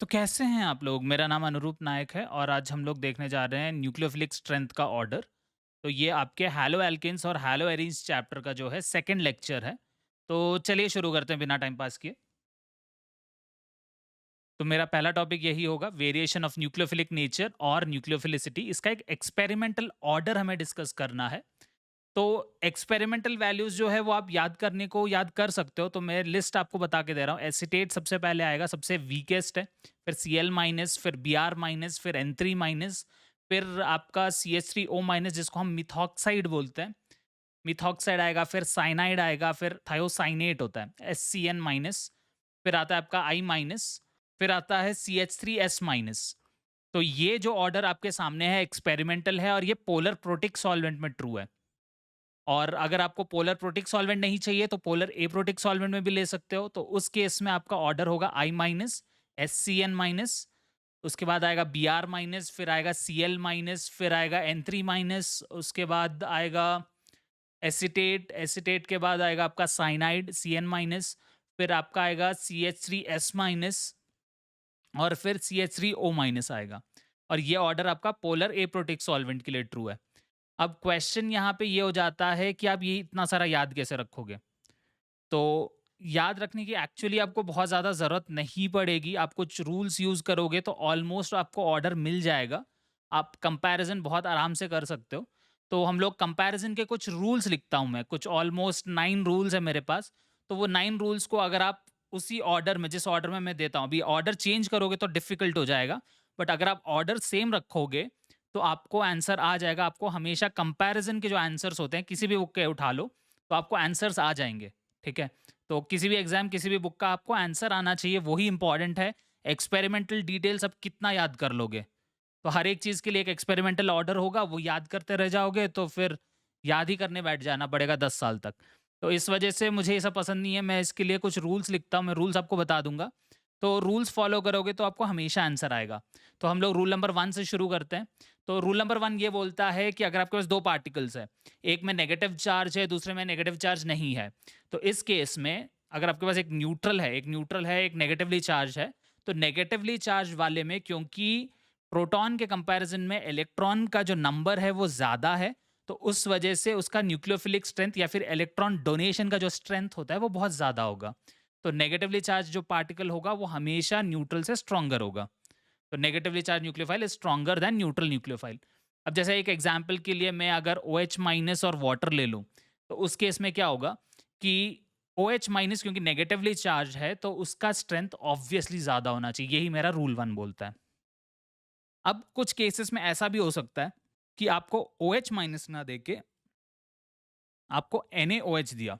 तो कैसे हैं आप लोग? मेरा नाम अनुरूप नायक है और आज हम लोग देखने जा रहे हैं न्यूक्लियोफिलिक स्ट्रेंथ का ऑर्डर। तो ये आपके हैलो एल्केन्स और हैलो एरीन्स चैप्टर का जो है सेकंड लेक्चर है। तो चलिए शुरू करते हैं बिना टाइम पास किए। तो मेरा पहला टॉपिक यही होगा, वेरिएशन ऑफ न्यूक्लियोफिलिक नेचर और न्यूक्लियोफिलिसिटी। इसका एक एक्सपेरिमेंटल ऑर्डर हमें डिस्कस करना है। तो एक्सपेरिमेंटल वैल्यूज जो है वो आप याद करने को याद कर सकते हो। तो मैं लिस्ट आपको बता के दे रहा हूँ। एसिटेट सबसे पहले आएगा, सबसे वीकेस्ट है। फिर Cl माइनस, फिर Br माइनस, फिर N3 माइनस, फिर आपका CH3O माइनस जिसको हम मिथॉक्साइड बोलते हैं। मिथॉक्साइड आएगा, फिर साइनाइड आएगा, फिर थायोसाइनेट होता है SCN माइनस। फिर आता है आपका I माइनस, फिर आता है CH3S माइनस। तो ये जो ऑर्डर आपके सामने है एक्सपेरिमेंटल है और ये पोलर प्रोटिक सॉल्वेंट में ट्रू है। और अगर आपको पोलर प्रोटिक सॉल्वेंट नहीं चाहिए तो पोलर एप्रोटिक सॉल्वेंट में भी ले सकते हो। तो उस केस में आपका ऑर्डर होगा I माइनस, SCN माइनस, उसके बाद आएगा Br माइनस, फिर आएगा Cl माइनस, फिर आएगा N3 माइनस, उसके बाद आएगा एसिटेट, एसिटेट के बाद आएगा आपका साइनाइड CN माइनस, फिर आपका आएगा CH3S माइनस और फिर CH3O माइनस आएगा। और ये ऑर्डर आपका पोलर एप्रोटिक सॉल्वेंट के लिए ट्रू है। अब क्वेश्चन यहाँ पे ये हो जाता है कि आप ये इतना सारा याद कैसे रखोगे? तो याद रखने की एक्चुअली आपको बहुत ज़्यादा ज़रूरत नहीं पड़ेगी। आप कुछ रूल्स यूज़ करोगे तो ऑलमोस्ट आपको ऑर्डर मिल जाएगा। आप कंपैरिज़न बहुत आराम से कर सकते हो। तो हम लोग कंपैरिज़न के कुछ रूल्स लिखता हूँ मैं, कुछ ऑलमोस्ट 9 रूल्स है मेरे पास। तो वो 9 रूल्स को अगर आप उसी ऑर्डर में, जिस ऑर्डर में मैं देता हूँ, अभी ऑर्डर चेंज करोगे तो डिफ़िकल्ट हो जाएगा। बट अगर आप ऑर्डर सेम रखोगे तो आपको आंसर आ जाएगा। आपको हमेशा कंपैरिज़न के जो आंसर्स होते हैं, किसी भी बुक के उठा लो, तो आपको आंसर्स आ जाएँगे। ठीक है? तो किसी भी एग्जाम, किसी भी बुक का आपको आंसर आना चाहिए, वही इंपॉर्टेंट है। एक्सपेरिमेंटल डिटेल्स आप कितना याद कर लोगे? तो हर एक चीज़ के लिए एक एक्सपेरिमेंटल ऑर्डर होगा, वो याद करते रह जाओगे तो फिर याद ही करने बैठ जाना पड़ेगा 10 साल तक। तो इस वजह से मुझे ये सब पसंद नहीं है। मैं इसके लिए कुछ रूल्स लिखता हूँ, मैं रूल्स आपको बता दूँगा। तो रूल्स फ़ॉलो करोगे तो आपको हमेशा आंसर आएगा। तो हम लोग रूल नंबर 1 से शुरू करते हैं। तो रूल नंबर 1 ये बोलता है कि अगर आपके पास 2 पार्टिकल्स हैं, एक में नेगेटिव चार्ज है, दूसरे में नेगेटिव चार्ज नहीं है। तो इस केस में अगर आपके पास एक न्यूट्रल है, एक नेगेटिवली चार्ज है, तो नेगेटिवली चार्ज वाले में, क्योंकि प्रोटॉन के कंपैरिजन में इलेक्ट्रॉन का जो नंबर है वो ज़्यादा है, तो उस वजह से उसका न्यूक्लियोफिलिक स्ट्रेंथ या फिर इलेक्ट्रॉन डोनेशन का जो स्ट्रेंथ होता है वो बहुत ज़्यादा होगा। तो नेगेटिवली चार्ज जो पार्टिकल होगा वो हमेशा न्यूट्रल से स्ट्रॉन्गर होगा। तो negatively charge nucleophile is stronger than neutral nucleophile. अब जैसे एक एग्जाम्पल के लिए मैं अगर OH माइनस और वाटर ले लूँ, तो उस केस में क्या होगा कि OH माइनस क्योंकि नेगेटिवली चार्ज है तो उसका स्ट्रेंथ ऑब्वियसली ज़्यादा होना चाहिए। यही मेरा रूल 1 बोलता है। अब कुछ केसेस में ऐसा भी हो सकता है कि आपको OH माइनस ना देके आपको NaOH दिया।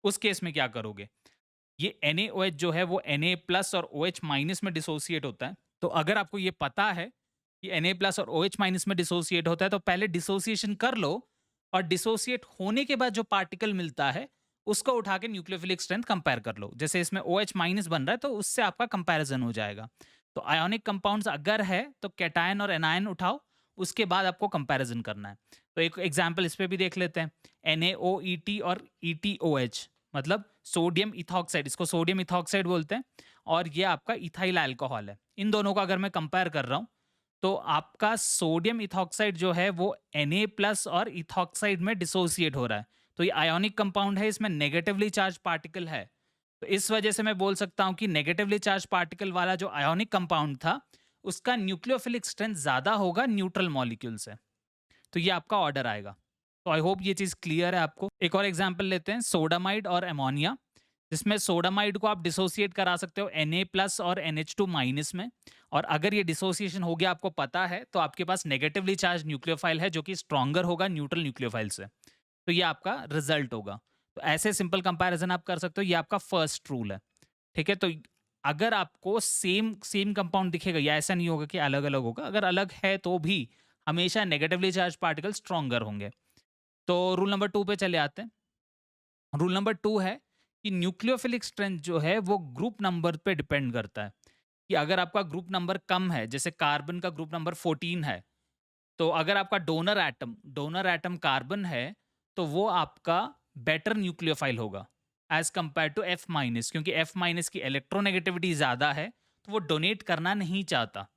उस केस में क्या करोगे? ये NaOH जो है वो Na प्लस और OH माइनस में डिसोसिएट होता है। तो अगर आपको ये पता है कि Na प्लस और OH माइनस में डिसोसिएट होता है तो पहले डिसोसिएशन कर लो और डिसोसिएट होने के बाद जो पार्टिकल मिलता है उसको उठा के न्यूक्लियोफिलिक स्ट्रेंथ कंपेयर कर लो। जैसे इसमें OH माइनस बन रहा है तो उससे आपका कंपैरिजन हो जाएगा। तो आयोनिक कंपाउंड्स अगर है तो कैटायन और एनायन उठाओ, उसके बाद आपको कंपैरिजन करना है। तो एक एग्जांपल इस पे भी देख लेते हैं। NaOET और ETOH मतलब सोडियम इथॉक्साइड, इसको सोडियम इथॉक्साइड बोलते हैं और ये आपका इथाइल अल्कोहल है। इन दोनों का अगर मैं कंपेयर कर रहा हूँ तो आपका सोडियम इथॉक्साइड जो है वो Na प्लस और इथॉक्साइड में डिसोसिएट हो रहा है। तो ये आयोनिक कंपाउंड है, इसमें नेगेटिवली चार्ज पार्टिकल है। तो इस वजह से मैं बोल सकता हूँ कि नेगेटिवली चार्ज पार्टिकल वाला जो आयोनिक कंपाउंड था उसका न्यूक्लियोफिलिक स्ट्रेंथ ज्यादा होगा न्यूट्रल मॉलिक्यूल से। तो ये आपका ऑर्डर आएगा। तो आई होप ये चीज़ क्लियर है आपको। एक और एग्जांपल लेते हैं, सोडामाइड और अमोनिया, जिसमें सोडामाइड को आप डिसोसिएट करा सकते हो Na प्लस और NH2 माइनस में। और अगर ये डिसोसिएशन हो गया आपको पता है तो आपके पास नेगेटिवली चार्ज न्यूक्लियोफाइल है जो कि स्ट्रॉन्गर होगा न्यूट्रल न्यूक्लियोफाइल से। तो ये आपका रिजल्ट होगा। तो ऐसे सिंपल कंपैरिजन आप कर सकते हो। ये आपका फर्स्ट रूल है। ठीक है? तो अगर आपको सेम सेम कंपाउंड दिखेगा, या ऐसा नहीं होगा कि अलग अलग होगा, अगर अलग है तो भी हमेशा नेगेटिवली चार्ज पार्टिकल स्ट्रॉन्गर होंगे। तो रूल नंबर 2 पे चले आते हैं। रूल नंबर 2 है कि न्यूक्लियोफिलिक स्ट्रेंथ जो है वो ग्रुप नंबर पे डिपेंड करता है। कि अगर आपका ग्रुप नंबर कम है, जैसे कार्बन का ग्रुप नंबर 14 है, तो अगर आपका डोनर एटम कार्बन है, तो वो आपका बेटर न्यूक्लियोफाइल होगा as compare to F minus, क्योंकि F माइनस की इलेक्ट्रोनेगेटिविटी ज़्यादा है, तो वो डोनेट करना नहीं चाहता।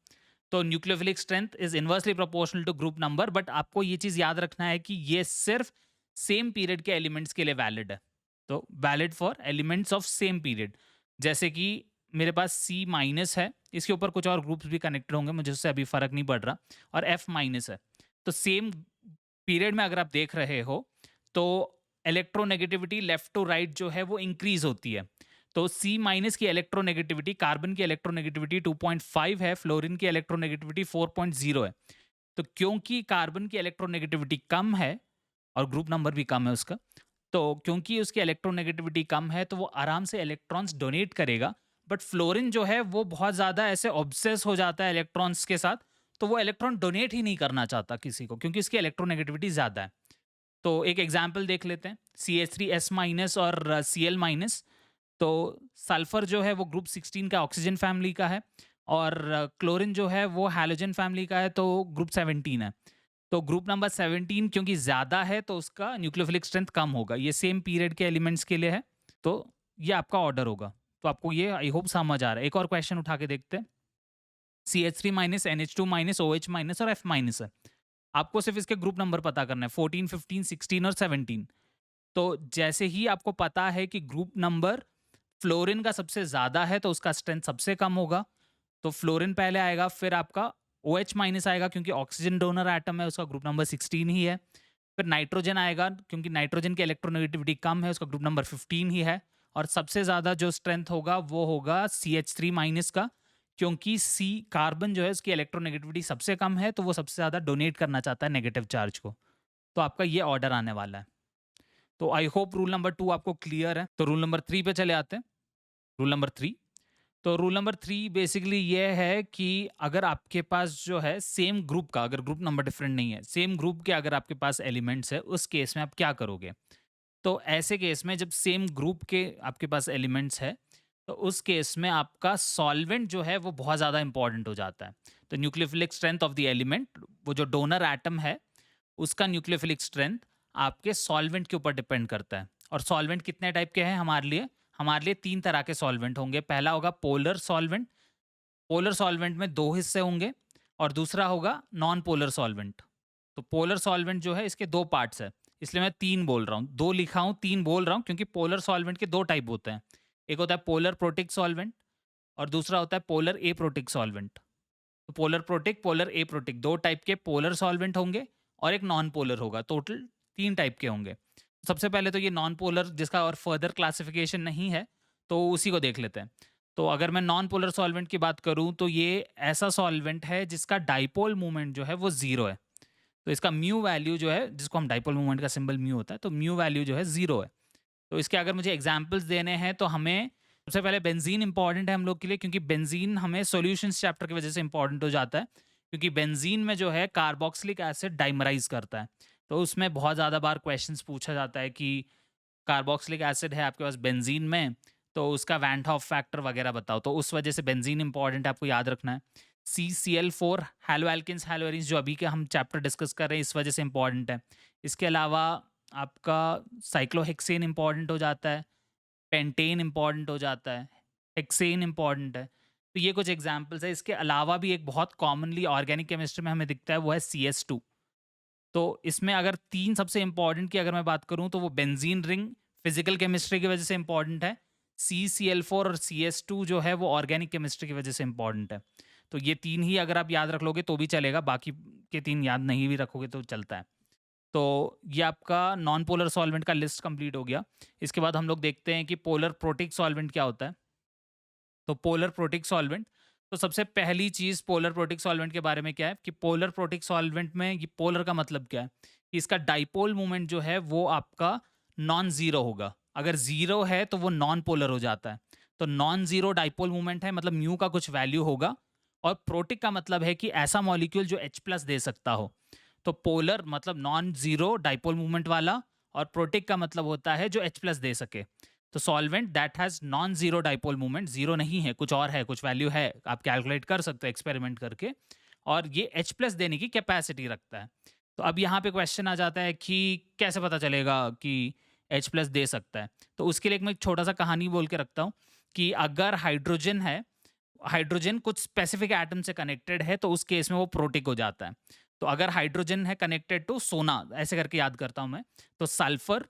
तो nucleophilic strength is inversely proportional to group number, but आपको ये चीज़ याद रखना है कि ये सिर्फ सेम पीरियड के एलिमेंट्स के लिए वैलिड है। तो valid for elements of same period. जैसे कि मेरे पास सी माइनस है, इसके ऊपर कुछ और ग्रुप्स भी कनेक्टेड होंगे, मुझे उससे अभी फ़र्क नहीं पड़ रहा, और एफ माइनस है। तो सेम पीरियड में अगर आप देख रहे हो तो इलेक्ट्रोनेगेटिविटी लेफ्ट टू राइट जो है वो इंक्रीज होती है। तो सी माइनस की इलेक्ट्रोनेगेटिविटी, कार्बन की इलेक्ट्रोनेगेटिविटी 2.5 है, फ्लोरीन की इलेक्ट्रोनेगेटिविटी 4.0 है। तो क्योंकि कार्बन की इलेक्ट्रोनेगेटिविटी कम है और ग्रुप नंबर भी कम है उसका, तो क्योंकि उसकी इलेक्ट्रोनेगेटिविटी कम है तो वो आराम से इलेक्ट्रॉन्स डोनेट करेगा। बट फ्लोरीन जो है वो बहुत ज़्यादा ऐसे ऑब्सेस हो जाता है इलेक्ट्रॉन्स के साथ, तो वो इलेक्ट्रॉन डोनेट ही नहीं करना चाहता किसी को, क्योंकि इसकी इलेक्ट्रोनेगेटिविटी ज़्यादा है। तो एक एग्जाम्पल देख लेते हैं, CH3S माइनस और Cl माइनस। तो सल्फर जो है वो ग्रुप 16 का ऑक्सीजन फैमिली का है, और क्लोरीन जो है वो हैलोजन फैमिली का है, तो ग्रुप 17 है। तो ग्रुप नंबर 17 क्योंकि ज़्यादा है तो उसका न्यूक्लियोफिलिक स्ट्रेंथ कम होगा। ये सेम पीरियड के एलिमेंट्स के लिए है, तो ये आपका ऑर्डर होगा। तो आपको ये आई होप समझ आ रहा है। एक और क्वेश्चन उठा के देखते हैं। CH3 minus, NH2 minus, OH minus और F माइनस है। आपको सिर्फ इसके ग्रुप नंबर पता करना है, 14, 15, 16 और 17। तो जैसे ही आपको पता है कि ग्रुप नंबर फ्लोरीन का सबसे ज़्यादा है तो उसका स्ट्रेंथ सबसे कम होगा। तो फ्लोरीन पहले आएगा, फिर आपका OH माइनस आएगा क्योंकि ऑक्सीजन डोनर एटम है, उसका ग्रुप नंबर 16 ही है। फिर नाइट्रोजन आएगा क्योंकि नाइट्रोजन की इलेक्ट्रोनेगेटिविटी कम है, उसका ग्रुप नंबर 15 ही है। और सबसे ज़्यादा जो स्ट्रेंथ होगा वो होगा CH3 माइनस का, क्योंकि सी कार्बन जो है उसकी इलेक्ट्रोनेगेटिविटी सबसे कम है, तो वो सबसे ज़्यादा डोनेट करना चाहता है नेगेटिव चार्ज को। तो आपका ये ऑर्डर आने वाला है। तो आई होप रूल नंबर 2 आपको क्लियर है। तो रूल नंबर 3 पे चले आते हैं। रूल नंबर 3, तो रूल नंबर 3 बेसिकली ये है कि अगर आपके पास जो है सेम ग्रुप का, अगर ग्रुप नंबर डिफरेंट नहीं है, सेम ग्रुप के अगर आपके पास एलिमेंट्स है, उस केस में आप क्या करोगे? तो ऐसे केस में जब सेम ग्रुप के आपके पास एलिमेंट्स है, तो उस केस में आपका सॉल्वेंट जो है वो बहुत ज़्यादा इंपॉर्टेंट हो जाता है। तो nucleophilic strength of the element, वो जो डोनर एटम है उसका न्यूक्लियोफिलिक स्ट्रेंथ आपके सॉल्वेंट के ऊपर डिपेंड करता है। और सॉल्वेंट कितने टाइप के हैं हमारे लिए 3 तरह के सॉल्वेंट होंगे। पहला होगा पोलर सॉल्वेंट। पोलर सॉल्वेंट में 2 हिस्से होंगे, और दूसरा होगा नॉन पोलर सॉल्वेंट। तो पोलर सॉल्वेंट जो है इसके 2 पार्ट्स है, इसलिए मैं 3 बोल रहा हूँ। 2 लिखा हूँ, 3 बोल रहा हूँ, क्योंकि पोलर सॉल्वेंट के 2 टाइप होते हैं। एक होता है पोलर प्रोटिक सॉल्वेंट, और दूसरा होता है पोलर एप्रोटिक सॉल्वेंट। तो polar protic, polar aprotic, 2 type के पोलर सॉल्वेंट होंगे, और एक नॉन पोलर होगा। टोटल 3 टाइप के होंगे। सबसे पहले तो ये नॉन पोलर, जिसका और फर्दर क्लासिफिकेशन नहीं है, तो उसी को देख लेते हैं। तो अगर मैं नॉन पोलर सॉल्वेंट की बात करूं तो ये ऐसा सॉल्वेंट है जिसका डाइपोल मूवमेंट जो है वो 0 है। तो इसका म्यू वैल्यू जो है, जिसको हम डाइपोल मूवमेंट का सिंबल म्यू होता है, तो म्यू वैल्यू जो है 0 है। तो इसके अगर मुझे एग्जाम्पल्स देने हैं तो हमें सबसे पहले बेंजीन इंपॉर्टेंट है हम लोग के लिए, क्योंकि बेंजीन हमें सॉल्यूशंस चैप्टर की वजह से इंपॉर्टेंट हो जाता है। क्योंकि बेंजीन में जो है कार्बोक्सिलिक एसिड डाइमराइज करता है, तो उसमें बहुत ज़्यादा बार क्वेश्चंस पूछा जाता है कि कार्बोक्सिलिक एसिड है आपके पास बेंजीन में, तो उसका वैन हॉफ फैक्टर वगैरह बताओ। तो उस वजह से बेंजीन इंपॉर्टेंट है, आपको याद रखना है। CCl4 hello alkenes hello arenes जो अभी के हम चैप्टर डिस्कस कर रहे हैं, इस वजह से इंपॉर्टेंट है। इसके अलावा आपका साइक्लोहेक्सेन इंपॉर्टेंट हो जाता है, पेंटेन इंपॉर्टेंट हो जाता है, हेक्सेन इंपॉर्टेंट है। तो ये कुछ एग्जांपल्स है। इसके अलावा भी एक बहुत कॉमनली ऑर्गेनिक केमिस्ट्री में हमें दिखता है, वो है CS2। तो इसमें अगर 3 सबसे इंपॉर्टेंट की अगर मैं बात करूं तो वो बेंजीन रिंग फिजिकल केमिस्ट्री की वजह से इंपॉर्टेंट है, CCl4 और CS2 जो है वो ऑर्गेनिक केमिस्ट्री की वजह से इंपॉर्टेंट है। तो ये 3 ही अगर आप याद रख लोगे तो भी चलेगा, बाकी के 3 याद नहीं भी रखोगे तो चलता है। तो ये आपका नॉन पोलर सॉल्वेंट का लिस्ट कंप्लीट हो गया। इसके बाद हम लोग देखते हैं कि पोलर प्रोटिक सॉल्वेंट क्या होता है। तो पोलर प्रोटिक सॉल्वेंट, तो सबसे पहली चीज़ पोलर प्रोटिक सॉल्वेंट के बारे में क्या है कि पोलर प्रोटिक सॉल्वेंट में ये पोलर का मतलब क्या है कि इसका डाइपोल मूवमेंट जो है वो आपका नॉन ज़ीरो होगा। अगर ज़ीरो है तो वो नॉन पोलर हो जाता है। तो नॉन ज़ीरो डाइपोल मूवमेंट है, मतलब म्यू का कुछ वैल्यू होगा। और प्रोटिक का मतलब है कि ऐसा मॉलिक्यूल जो H+ दे सकता हो। तो पोलर मतलब नॉन ज़ीरो डाइपोल मूवमेंट वाला, और प्रोटिक का मतलब होता है जो H+ दे सके। तो solvent that has non zero dipole movement, zero नहीं है, कुछ और है, कुछ वैल्यू है, आप कैलकुलेट कर सकते हो एक्सपेरिमेंट करके, और ये H+ देने की कैपेसिटी रखता है। तो अब यहाँ पे क्वेश्चन आ जाता है कि कैसे पता चलेगा कि H+ दे सकता है। तो उसके लिए मैं एक छोटा सा कहानी बोल के रखता हूँ कि अगर हाइड्रोजन है हाइड्रोजन कुछ स्पेसिफिक एटम से कनेक्टेड है तो उस केस में वो प्रोटिक हो जाता है। तो अगर हाइड्रोजन है कनेक्टेड टू सोना, ऐसे करके याद करता हूँ मैं, तो सल्फर,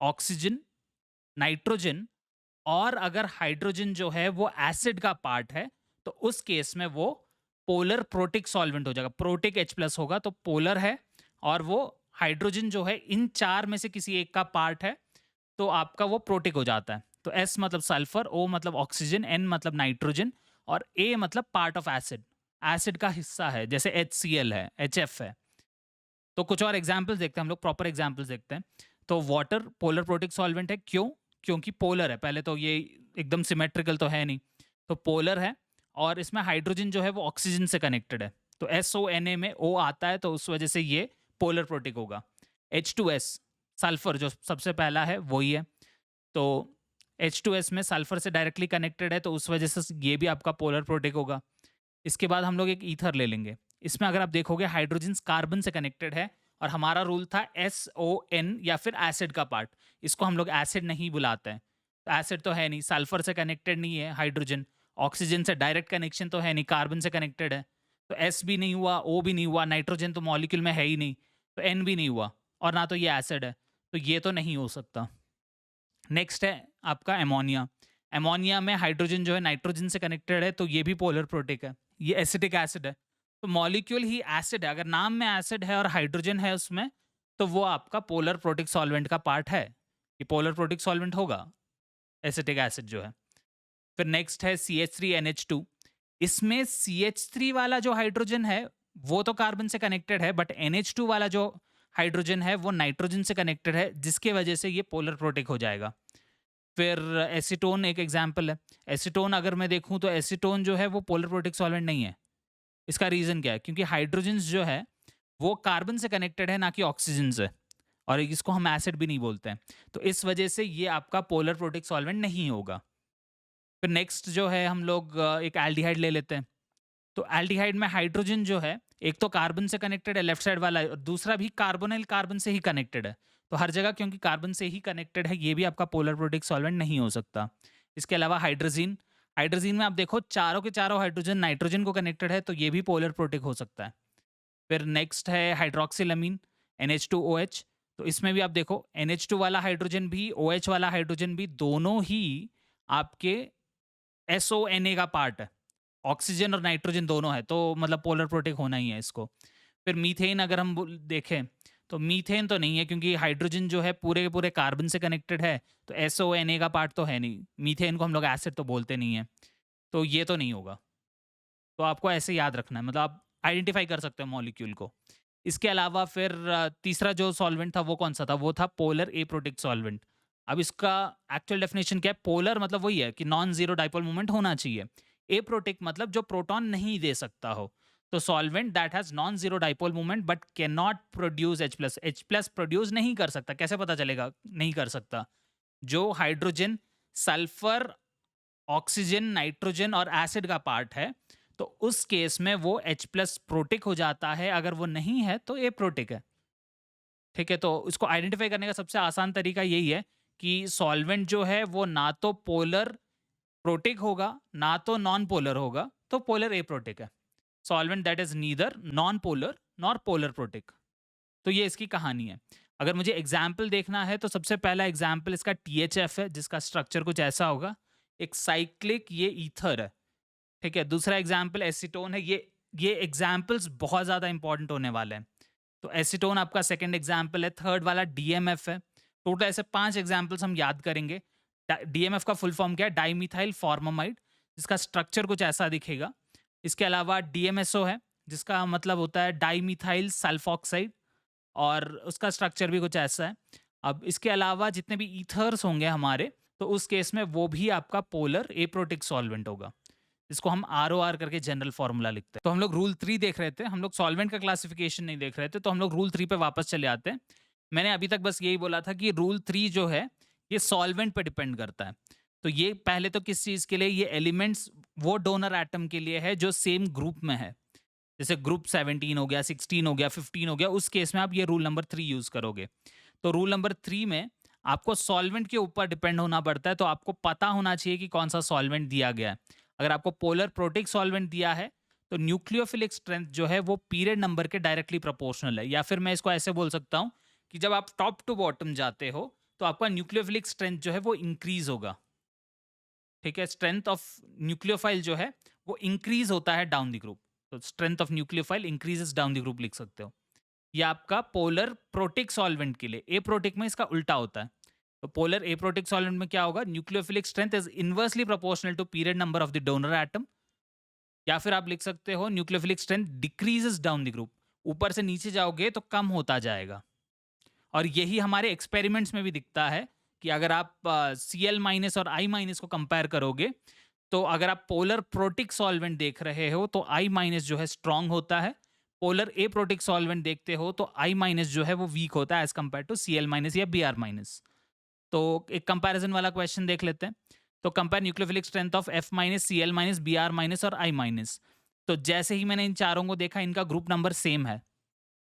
ऑक्सीजन, नाइट्रोजन, और अगर हाइड्रोजन जो है वो एसिड का पार्ट है तो उस केस में वो पोलर प्रोटिक सॉल्वेंट हो जाएगा। प्रोटिक H+ होगा तो पोलर है, और वो हाइड्रोजन जो है इन चार में से किसी एक का पार्ट है तो आपका वो प्रोटिक हो जाता है। तो S मतलब सल्फर, O मतलब ऑक्सीजन, N मतलब नाइट्रोजन, और A मतलब पार्ट ऑफ एसिड, एसिड का हिस्सा है, जैसे HCl है, HF है। तो कुछ और एग्जाम्पल्स देखते हैं हम लोग, प्रॉपर एग्जाम्पल्स देखते हैं। तो वाटर पोलर प्रोटिक सॉल्वेंट है, क्यों? क्योंकि पोलर है। पहले तो ये एकदम सिमेट्रिकल तो है नहीं, तो पोलर है, और इसमें हाइड्रोजन जो है वो ऑक्सीजन से कनेक्टेड है, तो SONA में O आता है तो उस वजह से ये पोलर प्रोटिक होगा। H2S सल्फर जो सबसे पहला है वही है, तो H2S में सल्फर से डायरेक्टली कनेक्टेड है तो उस वजह से ये भी आपका पोलर प्रोटिक होगा। इसके बाद हम लोग एक ईथर ले लेंगे। इसमें अगर आप देखोगे हाइड्रोजन कार्बन से कनेक्टेड है, और हमारा रूल था SON या फिर एसिड का पार्ट। इसको हम लोग एसिड नहीं बुलाते हैं, तो एसिड तो है नहीं, सल्फर से कनेक्टेड नहीं है हाइड्रोजन, ऑक्सीजन से डायरेक्ट कनेक्शन तो है नहीं, कार्बन से कनेक्टेड है, तो S भी नहीं हुआ, O भी नहीं हुआ, नाइट्रोजन तो मॉलिक्यूल में है ही नहीं, तो N भी नहीं हुआ, और ना तो ये एसिड है, तो ये तो नहीं हो सकता। नेक्स्ट है आपका एमोनिया। एमोनिया में हाइड्रोजन जो है नाइट्रोजन से कनेक्टेड है तो ये भी पोलर प्रोटिक है, ये एसिटिक एसिड है, तो मॉलिक्यूल ही एसिड है। अगर नाम में एसिड है और हाइड्रोजन है उसमें, तो वो आपका पोलर प्रोटिक सॉल्वेंट का पार्ट है, ये पोलर प्रोटिक सॉल्वेंट होगा एसिटिक एसिड जो है। फिर नेक्स्ट है CH3NH2। इसमें CH3 वाला जो हाइड्रोजन है वो तो कार्बन से कनेक्टेड है, बट NH2 वाला जो हाइड्रोजन है वो नाइट्रोजन से कनेक्टेड है, जिसके वजह से ये पोलर प्रोटिक हो जाएगा। फिर एसीटोन एक एग्जाम्पल है। एसीटोन अगर मैं देखूं तो एसीटोन जो है वो पोलर प्रोटिक सॉल्वेंट नहीं है। इसका रीजन क्या है? क्योंकि हाइड्रोजन जो है वो कार्बन से कनेक्टेड है, ना कि ऑक्सीजन से, और इसको हम एसिड भी नहीं बोलते हैं, तो इस वजह से ये आपका पोलर प्रोटिक सॉल्वेंट नहीं होगा। फिर नेक्स्ट जो है हम लोग एक एल्डिहाइड ले लेते हैं। तो एल्डिहाइड में हाइड्रोजन जो है एक तो कार्बन से कनेक्टेड है, लेफ्ट साइड वाला, और दूसरा भी कार्बोनिल कार्बन से ही कनेक्टेड है, तो हर जगह क्योंकि कार्बन से ही कनेक्टेड है, ये भी आपका पोलर प्रोटिक सॉल्वेंट नहीं हो सकता। इसके अलावा हाइड्रोजीन, हाइड्रोजीन में आप देखो चारों के चारों हाइड्रोजन नाइट्रोजन को कनेक्टेड है, तो ये भी पोलर प्रोटिक हो सकता है। फिर नेक्स्ट है हाइड्रोक्सिलमीन, NH2OH। तो इसमें भी आप देखो NH2 वाला हाइड्रोजन भी, OH वाला हाइड्रोजन भी, दोनों ही आपके SONA का पार्ट है, ऑक्सीजन और नाइट्रोजन दोनों है, तो मतलब पोलर प्रोटिक होना ही है इसको। फिर मीथेन अगर हम देखें तो मीथेन तो नहीं है, क्योंकि हाइड्रोजन जो है पूरे के पूरे कार्बन से कनेक्टेड है, तो SONA का पार्ट तो है नहीं, मीथेन को हम लोग एसिड तो बोलते नहीं है, तो ये तो नहीं होगा। तो आपको ऐसे याद रखना है, मतलब आप आइडेंटिफाई कर सकते हो मॉलिक्यूल को। इसके अलावा फिर तीसरा जो सॉल्वेंट था वो कौन सा था? वो था पोलर एप्रोटिक सॉल्वेंट। अब इसका एक्चुअल डेफिनेशन क्या है? पोलर मतलब वही है कि नॉन जीरो डाइपोल मोमेंट होना चाहिए। एप्रोटिक मतलब जो प्रोटॉन नहीं दे सकता हो। तो solvent that has non zero dipole moment but can not produce H+। H+ produce नहीं कर सकता। कैसे पता चलेगा नहीं कर सकता? जो हाइड्रोजन, सल्फर, ऑक्सीजन, नाइट्रोजन और एसिड का पार्ट है, तो उस केस में वो H+ प्रोटिक हो जाता है, अगर वो नहीं है तो एप्रोटिक है। ठीक है, तो इसको आइडेंटिफाई करने का सबसे आसान तरीका यही है कि सॉल्वेंट जो है वो ना तो पोलर प्रोटिक होगा, ना तो नॉन पोलर होगा, तो पोलर एप्रोटिक है। Solvent that is neither non polar nor polar protic. तो ये इसकी कहानी है। अगर मुझे एग्जाम्पल देखना है तो सबसे पहला एग्जाम्पल इसका THF है, जिसका स्ट्रक्चर कुछ ऐसा होगा, एक साइक्लिक ये ईथर है। ठीक है, दूसरा एग्जाम्पल एसीटोन है। ये एग्जाम्पल्स बहुत ज़्यादा इंपॉर्टेंट होने वाले हैं। तो एसीटोन आपका सेकंड एग्जाम्पल है। थर्ड वाला DMF है। टोटल ऐसे 5 एग्जाम्पल्स हम याद करेंगे। DMF का फुल फॉर्म क्या है? डाईमिथाइल फॉर्मामाइड, जिसका स्ट्रक्चर कुछ ऐसा दिखेगा। इसके अलावा DMSO है, जिसका मतलब होता है डाईमिथाइल सल्फॉक्साइड, और उसका स्ट्रक्चर भी कुछ ऐसा है। अब इसके अलावा जितने भी ईथर्स होंगे हमारे, तो उस केस में वो भी आपका पोलर एप्रोटिक सॉल्वेंट होगा। इसको हम ROR करके जनरल फॉर्मूला लिखते हैं। तो हम लोग रूल 3 देख रहे थे, हम लोग सॉल्वेंट का क्लासिफिकेशन नहीं देख रहे थे, तो हम लोग रूल 3 पे वापस चले आते हैं। मैंने अभी तक बस यही बोला था कि रूल 3 जो है ये सॉल्वेंट पे डिपेंड करता है। तो ये पहले तो किस चीज़ के लिए? ये एलिमेंट्स वो डोनर एटम के लिए है जो सेम ग्रुप में है। जैसे ग्रुप 17 हो गया, 16 हो गया, 15 हो गया, उस केस में आप ये रूल नंबर 3 यूज़ करोगे। तो रूल नंबर 3 में आपको सॉल्वेंट के ऊपर डिपेंड होना पड़ता है, तो आपको पता होना चाहिए कि कौन सा सॉल्वेंट दिया गया है। अगर आपको पोलर प्रोटिक सॉल्वेंट दिया है तो न्यूक्लियोफिलिक स्ट्रेंथ जो है वो पीरियड नंबर के डायरेक्टली प्रोपोर्शनल है, या फिर मैं इसको ऐसे बोल सकता हूँ कि जब आप टॉप टू बॉटम जाते हो तो आपका न्यूक्लियोफिलिक स्ट्रेंथ जो है वो इंक्रीज होगा। ठीक है, स्ट्रेंथ ऑफ न्यूक्लियोफाइल जो है वो इंक्रीज होता है डाउन द ग्रुप। तो strength of nucleophile increases down the group लिख सकते हो। ये आपका पोलर प्रोटिक सॉल्वेंट के लिए, ए प्रोटिक में इसका उल्टा होता है। तो पोलर ए प्रोटिक सॉल्वेंट में क्या होगा, nucleophilic strength is inversely proportional to period number of the donor atom. या फिर आप लिख सकते हो nucleophilic strength decreases down the group, ऊपर से नीचे जाओगे तो कम होता जाएगा। और यही हमारे एक्सपेरिमेंट्स में भी दिखता है कि अगर आप Cl माइनस और I माइनस को कंपेयर करोगे तो अगर आप पोलर प्रोटिक सॉल्वेंट देख रहे हो तो I माइनस जो है स्ट्रांग होता है, पोलर ए प्रोटिक सॉल्वेंट देखते हो तो I माइनस जो है वो वीक होता है as compare to Cl minus या Br माइनस। तो एक कंपैरिजन वाला क्वेश्चन देख लेते हैं। तो compare nucleophilic strength of F minus, Cl minus, Br minus और I माइनस। तो जैसे ही मैंने इन चारों को देखा इनका ग्रुप नंबर सेम है,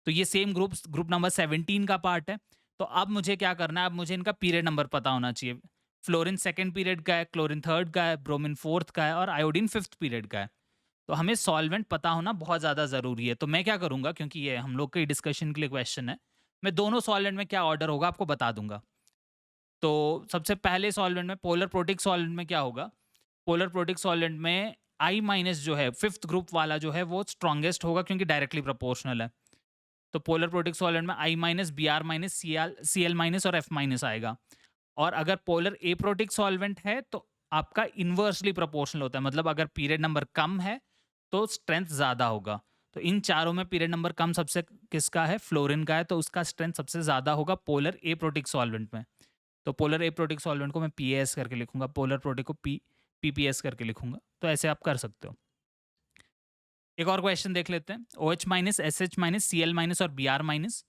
तो ये सेम ग्रुप नंबर 17 का पार्ट है। तो अब मुझे क्या करना है, अब मुझे इनका पीरियड नंबर पता होना चाहिए। फ्लोरीन सेकंड पीरियड का है, क्लोरीन थर्ड का है, ब्रोमीन फोर्थ का है और आयोडीन फिफ्थ पीरियड का है। तो हमें सॉल्वेंट पता होना बहुत ज़्यादा ज़रूरी है। तो मैं क्या करूँगा, क्योंकि ये हम लोग के डिस्कशन के लिए क्वेश्चन है, मैं दोनों सॉल्वेंट में क्या ऑर्डर होगा आपको बता दूंगा। तो सबसे पहले सॉल्वेंट में, पोलर प्रोटिक सॉल्वेंट में क्या होगा, पोलर प्रोटिक सॉल्वेंट में I माइनस जो है फिफ्थ ग्रुप वाला जो है वो स्ट्रॉन्गेस्ट होगा क्योंकि डायरेक्टली प्रोपोर्शनल है। तो पोलर प्रोटिक सॉल्वेंट में I minus, Br minus, Cl minus और F माइनस आएगा। और अगर पोलर ए प्रोटिक सॉल्वेंट है तो आपका इन्वर्सली प्रोपोर्शनल होता है, मतलब अगर पीरियड नंबर कम है तो स्ट्रेंथ ज़्यादा होगा। तो इन चारों में पीरियड नंबर कम सबसे किसका है, फ्लोरीन का है, तो उसका स्ट्रेंथ सबसे ज़्यादा होगा पोलर ए प्रोटिक सॉल्वेंट में। तो पोलर ए प्रोटिक सॉल्वेंट को मैं PAS करके लिखूंगा, पोलर प्रोटिक को PPS करके लिखूंगा। तो ऐसे आप कर सकते हो। एक और क्वेश्चन देख लेते हैं। OH minus, SH minus, Cl minus और Br माइनस।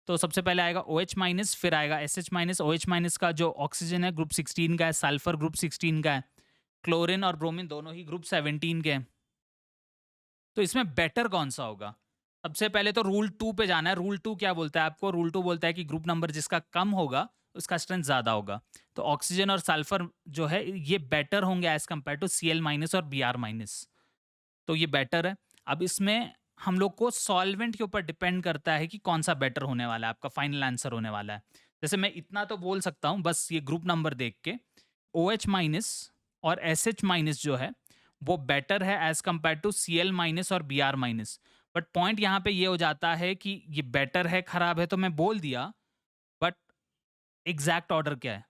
तो सबसे पहले आएगा OH माइनस, फिर आएगा SH माइनस। OH माइनस का जो ऑक्सीजन है ग्रुप 16 का है, सल्फर ग्रुप 16 का है, क्लोरीन और ब्रोमीन दोनों ही ग्रुप 17 के हैं। तो इसमें बेटर कौन सा होगा? सबसे पहले तो रूल 2 पे जाना है। रूल 2 क्या बोलता है आपको? रूल 2 बोलता है कि ग्रुप नंबर जिसका कम होगा उसका स्ट्रेंथ ज़्यादा होगा। तो ऑक्सीजन और सल्फर जो है ये बेटर होंगे as compare to Cl minus और Br माइनस। तो ये बेटर है। अब इसमें हम लोग को सॉल्वेंट के ऊपर डिपेंड करता है कि कौन सा बेटर होने वाला है, आपका फाइनल आंसर होने वाला है। जैसे मैं इतना तो बोल सकता हूँ बस ये ग्रुप नंबर देख के, OH माइनस और SH माइनस जो है वो बेटर है as compare to Cl minus और Br माइनस। बट पॉइंट यहाँ पे ये हो जाता है कि ये बेटर है खराब है तो मैं बोल दिया, बट एग्जैक्ट ऑर्डर क्या है?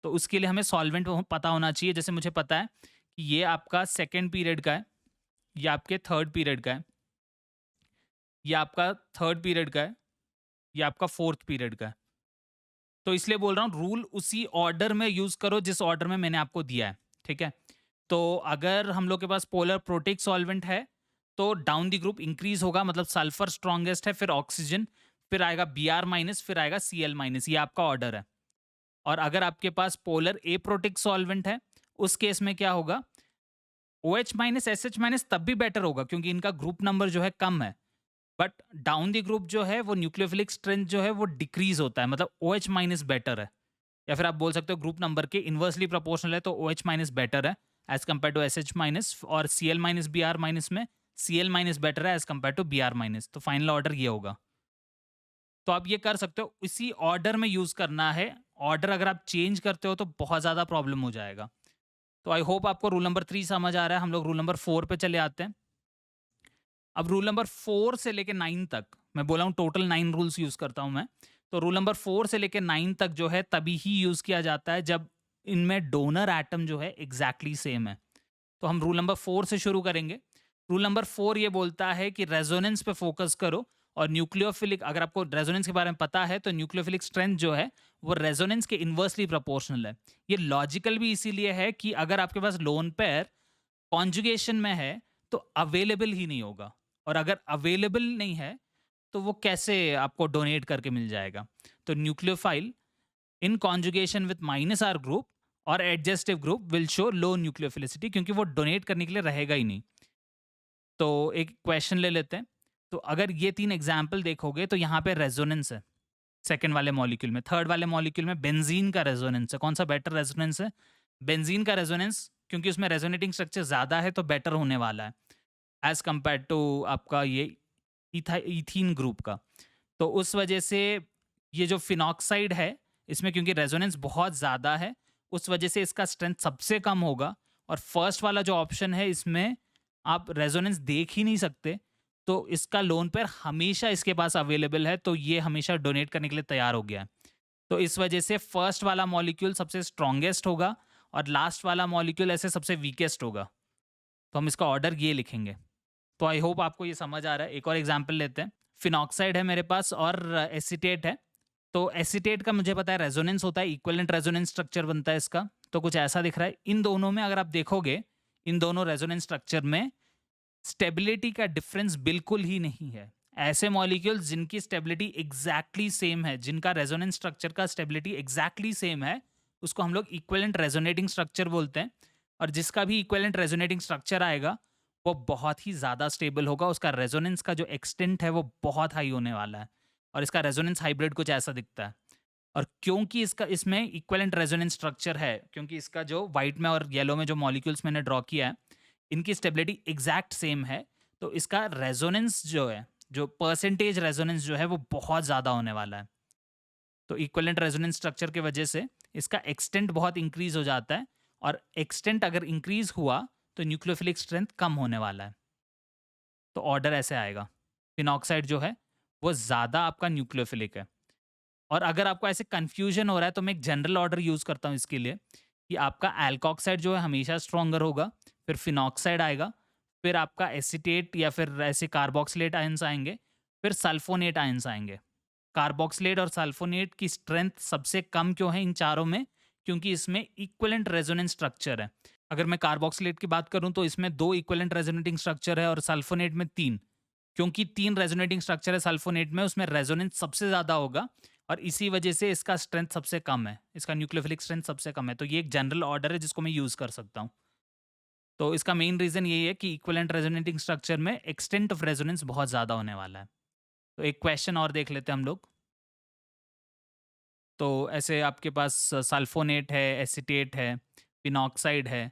तो उसके लिए हमें सॉल्वेंट पता होना चाहिए। जैसे मुझे पता है कि ये आपका सेकेंड पीरियड का है, ये आपके थर्ड पीरियड का है, ये आपका थर्ड पीरियड का है, ये आपका फोर्थ पीरियड का है। तो इसलिए बोल रहा हूँ रूल उसी ऑर्डर में यूज करो जिस ऑर्डर में मैंने आपको दिया है। ठीक है, तो अगर हम लोग के पास पोलर प्रोटिक सॉल्वेंट है तो डाउन द ग्रुप इंक्रीज होगा, मतलब सल्फर स्ट्रॉन्गेस्ट है, फिर ऑक्सीजन, फिर आएगा Br माइनस, फिर आएगा Cl माइनस। ये आपका ऑर्डर है। और अगर आपके पास पोलर ए प्रोटिक सॉल्वेंट है उस केस में क्या होगा, OH माइनस, SH माइनस तब भी बेटर होगा क्योंकि इनका ग्रुप नंबर जो है कम है, बट डाउन द ग्रुप जो है वो न्यूक्लियोफिलिक स्ट्रेंथ जो है वो डिक्रीज होता है, मतलब OH माइनस बेटर है। या फिर आप बोल सकते हो ग्रुप नंबर के इन्वर्सली प्रोपोर्शनल है तो OH माइनस बेटर है as compare to SH minus, और Cl माइनस Br माइनस में Cl माइनस बेटर है as compare to Br minus. तो फाइनल ऑर्डर ये होगा। तो आप ये कर सकते हो, इसी ऑर्डर में यूज करना है। ऑर्डर अगर आप चेंज करते हो तो बहुत ज़्यादा प्रॉब्लम हो जाएगा। तो आई होप आपको रूल नंबर 3 समझ आ रहा है। हम लोग रूल नंबर 4 पे चले आते हैं। अब रूल नंबर 4 से लेके 9 तक, मैं बोला हूँ टोटल 9 रूल्स यूज करता हूँ मैं। तो रूल नंबर 4 से लेके 9 तक जो है तभी ही यूज किया जाता है जब इनमें डोनर एटम जो है एग्जैक्टली सेम है। तो हम रूल नंबर 4 से शुरू करेंगे। रूल नंबर 4 ये बोलता है कि रेजोनेंस पे फोकस करो, और न्यूक्लियोफिलिक, अगर आपको रेजोनेंस के बारे में पता है तो न्यूक्लियोफिलिक स्ट्रेंथ जो है वो रेजोनेंस के इन्वर्सली प्रोपोर्शनल है। ये लॉजिकल भी इसीलिए है कि अगर आपके पास लोन पेयर कॉन्जुगेशन में है तो अवेलेबल ही नहीं होगा, और अगर अवेलेबल नहीं है तो वो कैसे आपको डोनेट करके मिल जाएगा। तो nucleophile in conjugation with minus R group और adjustive group will show low nucleophilicity, क्योंकि वो डोनेट करने के लिए रहेगा ही नहीं। तो एक क्वेश्चन ले लेते हैं। तो अगर ये 3 एग्जाम्पल देखोगे तो यहाँ पे रेजोनेंस है सेकेंड वाले मॉलिक्यूल में। थर्ड वाले मॉलिक्यूल में बेंजीन का रेजोनेंस है। कौन सा बेटर रेजोनेंस है? बेंजीन का रेजोनेंस, क्योंकि उसमें रेजोनेटिंग स्ट्रक्चर ज़्यादा है तो बेटर होने वाला है एज़ कम्पेयर टू आपका ये ईथीन ग्रुप का। तो उस वजह से ये जो फिनॉक्साइड है, इसमें क्योंकि रेजोनेंस बहुत ज़्यादा है, उस वजह से इसका स्ट्रेंथ सबसे कम होगा। और फर्स्ट वाला जो ऑप्शन है, इसमें आप रेजोनेंस देख ही नहीं सकते, तो इसका लोन पेयर हमेशा इसके पास अवेलेबल है, तो ये हमेशा डोनेट करने के लिए तैयार हो गया है। तो इस वजह से फर्स्ट वाला मॉलिक्यूल सबसे स्ट्रॉन्गेस्ट होगा और लास्ट वाला मॉलिक्यूल ऐसे सबसे वीकेस्ट होगा। तो हम इसका ऑर्डर ये लिखेंगे। तो आई होप आपको ये समझ आ रहा है। एक और एग्जांपल लेते हैं। फिनॉक्साइड है मेरे पास और एसीटेट है। तो एसीटेट का मुझे पता है रेजोनेंस होता है, इक्विवेलेंट रेजोनेंस स्ट्रक्चर बनता है इसका। तो कुछ ऐसा दिख रहा है। इन दोनों में अगर आप देखोगे, इन दोनों रेजोनेंस स्ट्रक्चर में स्टेबिलिटी का डिफरेंस बिल्कुल ही नहीं है। ऐसे मॉलिक्यूल्स जिनकी स्टेबिलिटी एग्जैक्टली सेम है, जिनका रेजोनेंस स्ट्रक्चर का स्टेबिलिटी एग्जैक्टली सेम है, उसको हम लोग इक्विवेलेंट रेजोनेटिंग स्ट्रक्चर बोलते हैं। और जिसका भी इक्विवेलेंट रेजोनेटिंग स्ट्रक्चर आएगा, वो बहुत ही ज़्यादा स्टेबल होगा। उसका रेजोनेंस का जो एक्सटेंट है वो बहुत हाई होने वाला है और इसका रेजोनेंस हाइब्रिड कुछ ऐसा दिखता है। और क्योंकि इसका इसमें इक्विवेलेंट रेजोनेंस स्ट्रक्चर है, क्योंकि इसका जो वाइट में और येलो में जो मॉलिक्यूल्स मैंने ड्रॉ किया है, इनकी स्टेबिलिटी एग्जैक्ट सेम है, तो इसका रेजोनेंस जो है, जो परसेंटेज रेजोनेंस जो है वो बहुत ज़्यादा होने वाला है। तो इक्विवेलेंट रेजोनेंस स्ट्रक्चर की वजह से इसका एक्सटेंट बहुत इंक्रीज हो जाता है और एक्सटेंट अगर इंक्रीज हुआ तो न्यूक्लियोफिलिक स्ट्रेंथ कम होने वाला है। तो ऑर्डर ऐसे आएगा। फिनॉक्साइड जो है वो ज़्यादा आपका न्यूक्लियोफिलिक है। और अगर आपको ऐसे कन्फ्यूजन हो रहा है तो मैं एक जनरल ऑर्डर यूज़ करता हूँ इसके लिए, कि आपका एल्कोक्साइड जो है हमेशा स्ट्रॉन्गर होगा, फिर फिनॉक्साइड आएगा, फिर आपका एसीटेट या फिर ऐसे कार्बोक्सिलेट आयंस आएंगे, फिर सल्फोनेट आयंस आएंगे। कार्बोक्सिलेट और सल्फोनेट की स्ट्रेंथ सबसे कम क्यों है इन चारों में? क्योंकि इसमें इक्विवेलेंट रेजोनेंस स्ट्रक्चर है। अगर मैं कार्बोक्सिलेट की बात करूं तो इसमें 2 इक्विवेलेंट रेजोनेटिंग स्ट्रक्चर है और सल्फोनेट में 3। क्योंकि 3 रेजोनेटिंग स्ट्रक्चर है सल्फोनेट में, उसमें रेजोनेंस सबसे ज़्यादा होगा और इसी वजह से इसका स्ट्रेंथ सबसे कम है, इसका न्यूक्लियोफिलिक स्ट्रेंथ सबसे कम है। तो ये एक जनरल ऑर्डर है जिसको मैं यूज़ कर सकता हूँ। तो इसका मेन रीज़न यही है कि इक्विवेलेंट रेजोनेटिंग स्ट्रक्चर में एक्सटेंट ऑफ रेजोनेंस बहुत ज़्यादा होने वाला है। तो एक क्वेश्चन और देख लेते हैं हम लोग। तो ऐसे आपके पास सल्फोनेट है, एसीटेट है, फिनॉक्साइड है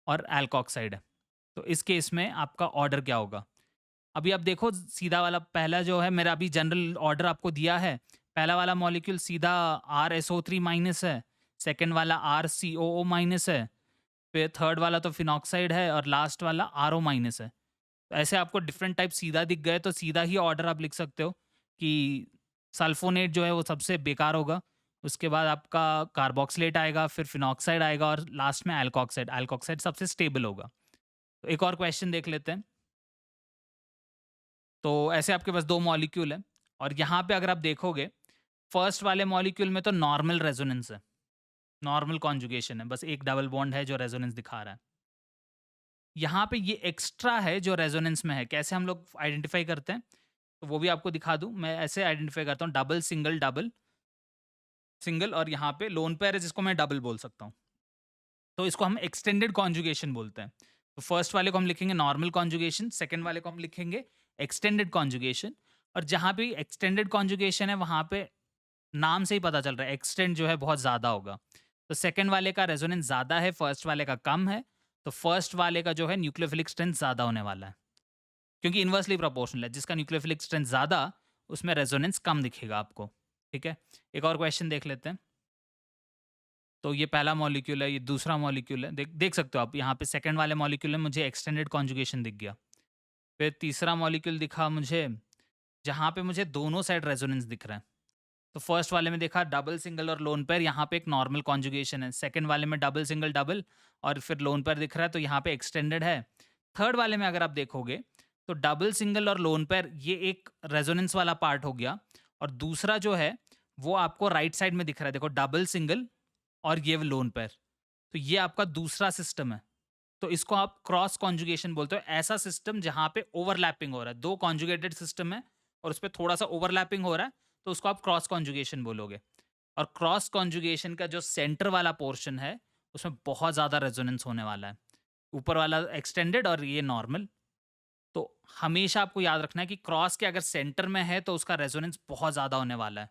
और एल्कोक्साइड है। तो इस केस में आपका ऑर्डर क्या होगा? अभी आप देखो सीधा वाला पहला जो है, मेरा अभी जनरल ऑर्डर आपको दिया है। पहला वाला मॉलिक्यूल सीधा RSO3 माइनस है, सेकंड वाला RCOO माइनस है, फिर थर्ड वाला तो फिनॉक्साइड है और लास्ट वाला RO माइनस है। तो ऐसे आपको डिफरेंट टाइप सीधा दिख गए तो सीधा ही ऑर्डर आप लिख सकते हो कि सल्फोनेट जो है वो सबसे बेकार होगा, उसके बाद आपका कार्बोक्सिलेट आएगा, फिर फिनॉक्साइड आएगा और लास्ट में एल्कोक्साइड। एल्कोक्साइड सबसे स्टेबल होगा। तो एक और क्वेश्चन देख लेते हैं। तो ऐसे आपके पास 2 मॉलिक्यूल हैं और यहाँ पे अगर आप देखोगे, फर्स्ट वाले मॉलिक्यूल में तो नॉर्मल रेजोनेंस है, नॉर्मल कॉन्जुगेशन है, बस एक डबल बॉन्ड है जो रेजोनेंस दिखा रहा है। यहाँ पे ये एक्स्ट्रा है जो रेजोनेंस में है। कैसे हम लोग आइडेंटिफाई करते हैं? तो वो भी आपको दिखा दूँ। मैं ऐसे आइडेंटिफाई करता हूँ, डबल, सिंगल, डबल, सिंगल और यहाँ पे लोन पेयर है जिसको मैं डबल बोल सकता हूँ। तो इसको हम एक्सटेंडेड कॉन्जुगेशन बोलते हैं। तो फर्स्ट वाले को हम लिखेंगे नॉर्मल कॉन्जुगेशन, सेकंड वाले को हम लिखेंगे एक्सटेंडेड कॉन्जुगेशन। और जहाँ भी एक्सटेंडेड कॉन्जुगेशन है वहाँ पे नाम से ही पता चल रहा है एक्सटेंड जो है बहुत ज़्यादा होगा। तो सेकंड वाले का रेजोनेंस ज़्यादा है, फर्स्ट वाले का कम है। तो फर्स्ट वाले का जो है न्यूक्लियोफिलिक स्ट्रेंथ ज़्यादा होने वाला है, क्योंकि इन्वर्सली प्रोपोर्शनल है। जिसका न्यूक्लियोफिलिक स्ट्रेंथ ज़्यादा, उसमें रेजोनेंस कम दिखेगा आपको। ठीक है, एक और क्वेश्चन देख लेते हैं। तो ये पहला मॉलिक्यूल है, ये दूसरा मॉलिक्यूल है। देख देख सकते हो आप, यहाँ पे सेकंड वाले मॉलिक्यूल में मुझे एक्सटेंडेड कॉन्जुगेशन दिख गया। फिर तीसरा मॉलिक्यूल दिखा मुझे, जहाँ पे मुझे दोनों साइड रेजोनेंस दिख रहा है। तो फर्स्ट वाले में देखा डबल, सिंगल और लोन पेयर, यहाँ पे एक नॉर्मल कॉन्जुगेशन है। सेकंड वाले में डबल, सिंगल, डबल और फिर लोन पेयर दिख रहा है, तो यहाँ पे एक्सटेंडेड है। थर्ड वाले में अगर आप देखोगे तो डबल, सिंगल और लोन पेयर, ये एक रेजोनेंस वाला पार्ट हो गया और दूसरा जो है वो आपको राइट साइड में दिख रहा है। देखो डबल, सिंगल और ये लोन पेयर, तो ये आपका दूसरा सिस्टम है। तो इसको आप क्रॉस कॉन्जुगेशन बोलते हो। ऐसा सिस्टम जहाँ पे ओवरलैपिंग हो रहा है, दो कॉन्जुगेटेड सिस्टम है और उस पर थोड़ा सा ओवरलैपिंग हो रहा है, तो उसको आप क्रॉस कॉन्जुगेशन बोलोगे। और क्रॉस कॉन्जुगेशन का जो सेंटर वाला पोर्शन है, उसमें बहुत ज़्यादा रेजोनेंस होने वाला है। ऊपर वाला एक्सटेंडेड और ये नॉर्मल। तो हमेशा आपको याद रखना है कि क्रॉस के अगर सेंटर में है तो उसका रेजोनेंस बहुत ज़्यादा होने वाला है।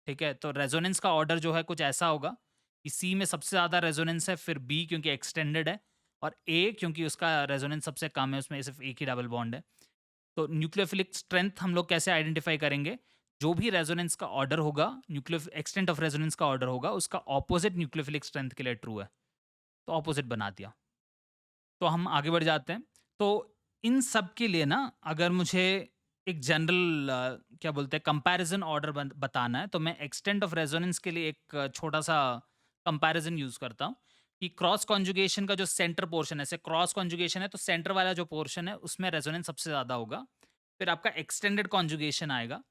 ठीक है, तो रेजोनेंस का ऑर्डर जो है कुछ ऐसा होगा कि सी में सबसे ज़्यादा रेजोनेंस है, फिर बी क्योंकि एक्सटेंडेड है, और ए क्योंकि उसका रेजोनेंस सबसे कम है, उसमें सिर्फ एक ही डबल बॉन्ड है। तो न्यूक्लियोफिलिक स्ट्रेंथ हम लोग कैसे आइडेंटिफाई करेंगे? जो भी रेजोनेंस का ऑर्डर होगा, न्यूक्लियो एक्सटेंट ऑफ रेजोनेंस का ऑर्डर होगा, उसका ऑपोजिट न्यूक्लियोफिलिक स्ट्रेंथ के लिए ट्रू है। तो ऑपोजिट बना दिया। तो हम आगे बढ़ जाते हैं। तो इन सब के लिए ना अगर मुझे एक जनरल क्या बोलते हैं कंपैरिजन ऑर्डर बताना है, तो मैं एक्सटेंट ऑफ रेजोनेंस के लिए एक छोटा सा कंपैरिजन यूज करता हूँ कि क्रॉस कॉन्जुगेशन का जो सेंटर पोर्शन है, जैसे क्रॉस कॉन्जुगेशन है तो सेंटर वाला जो पोर्शन है उसमें रेजोनेंस सबसे ज्यादा होगा। फिर आपका एक्सटेंडेड कॉन्जुगेशन आएगा,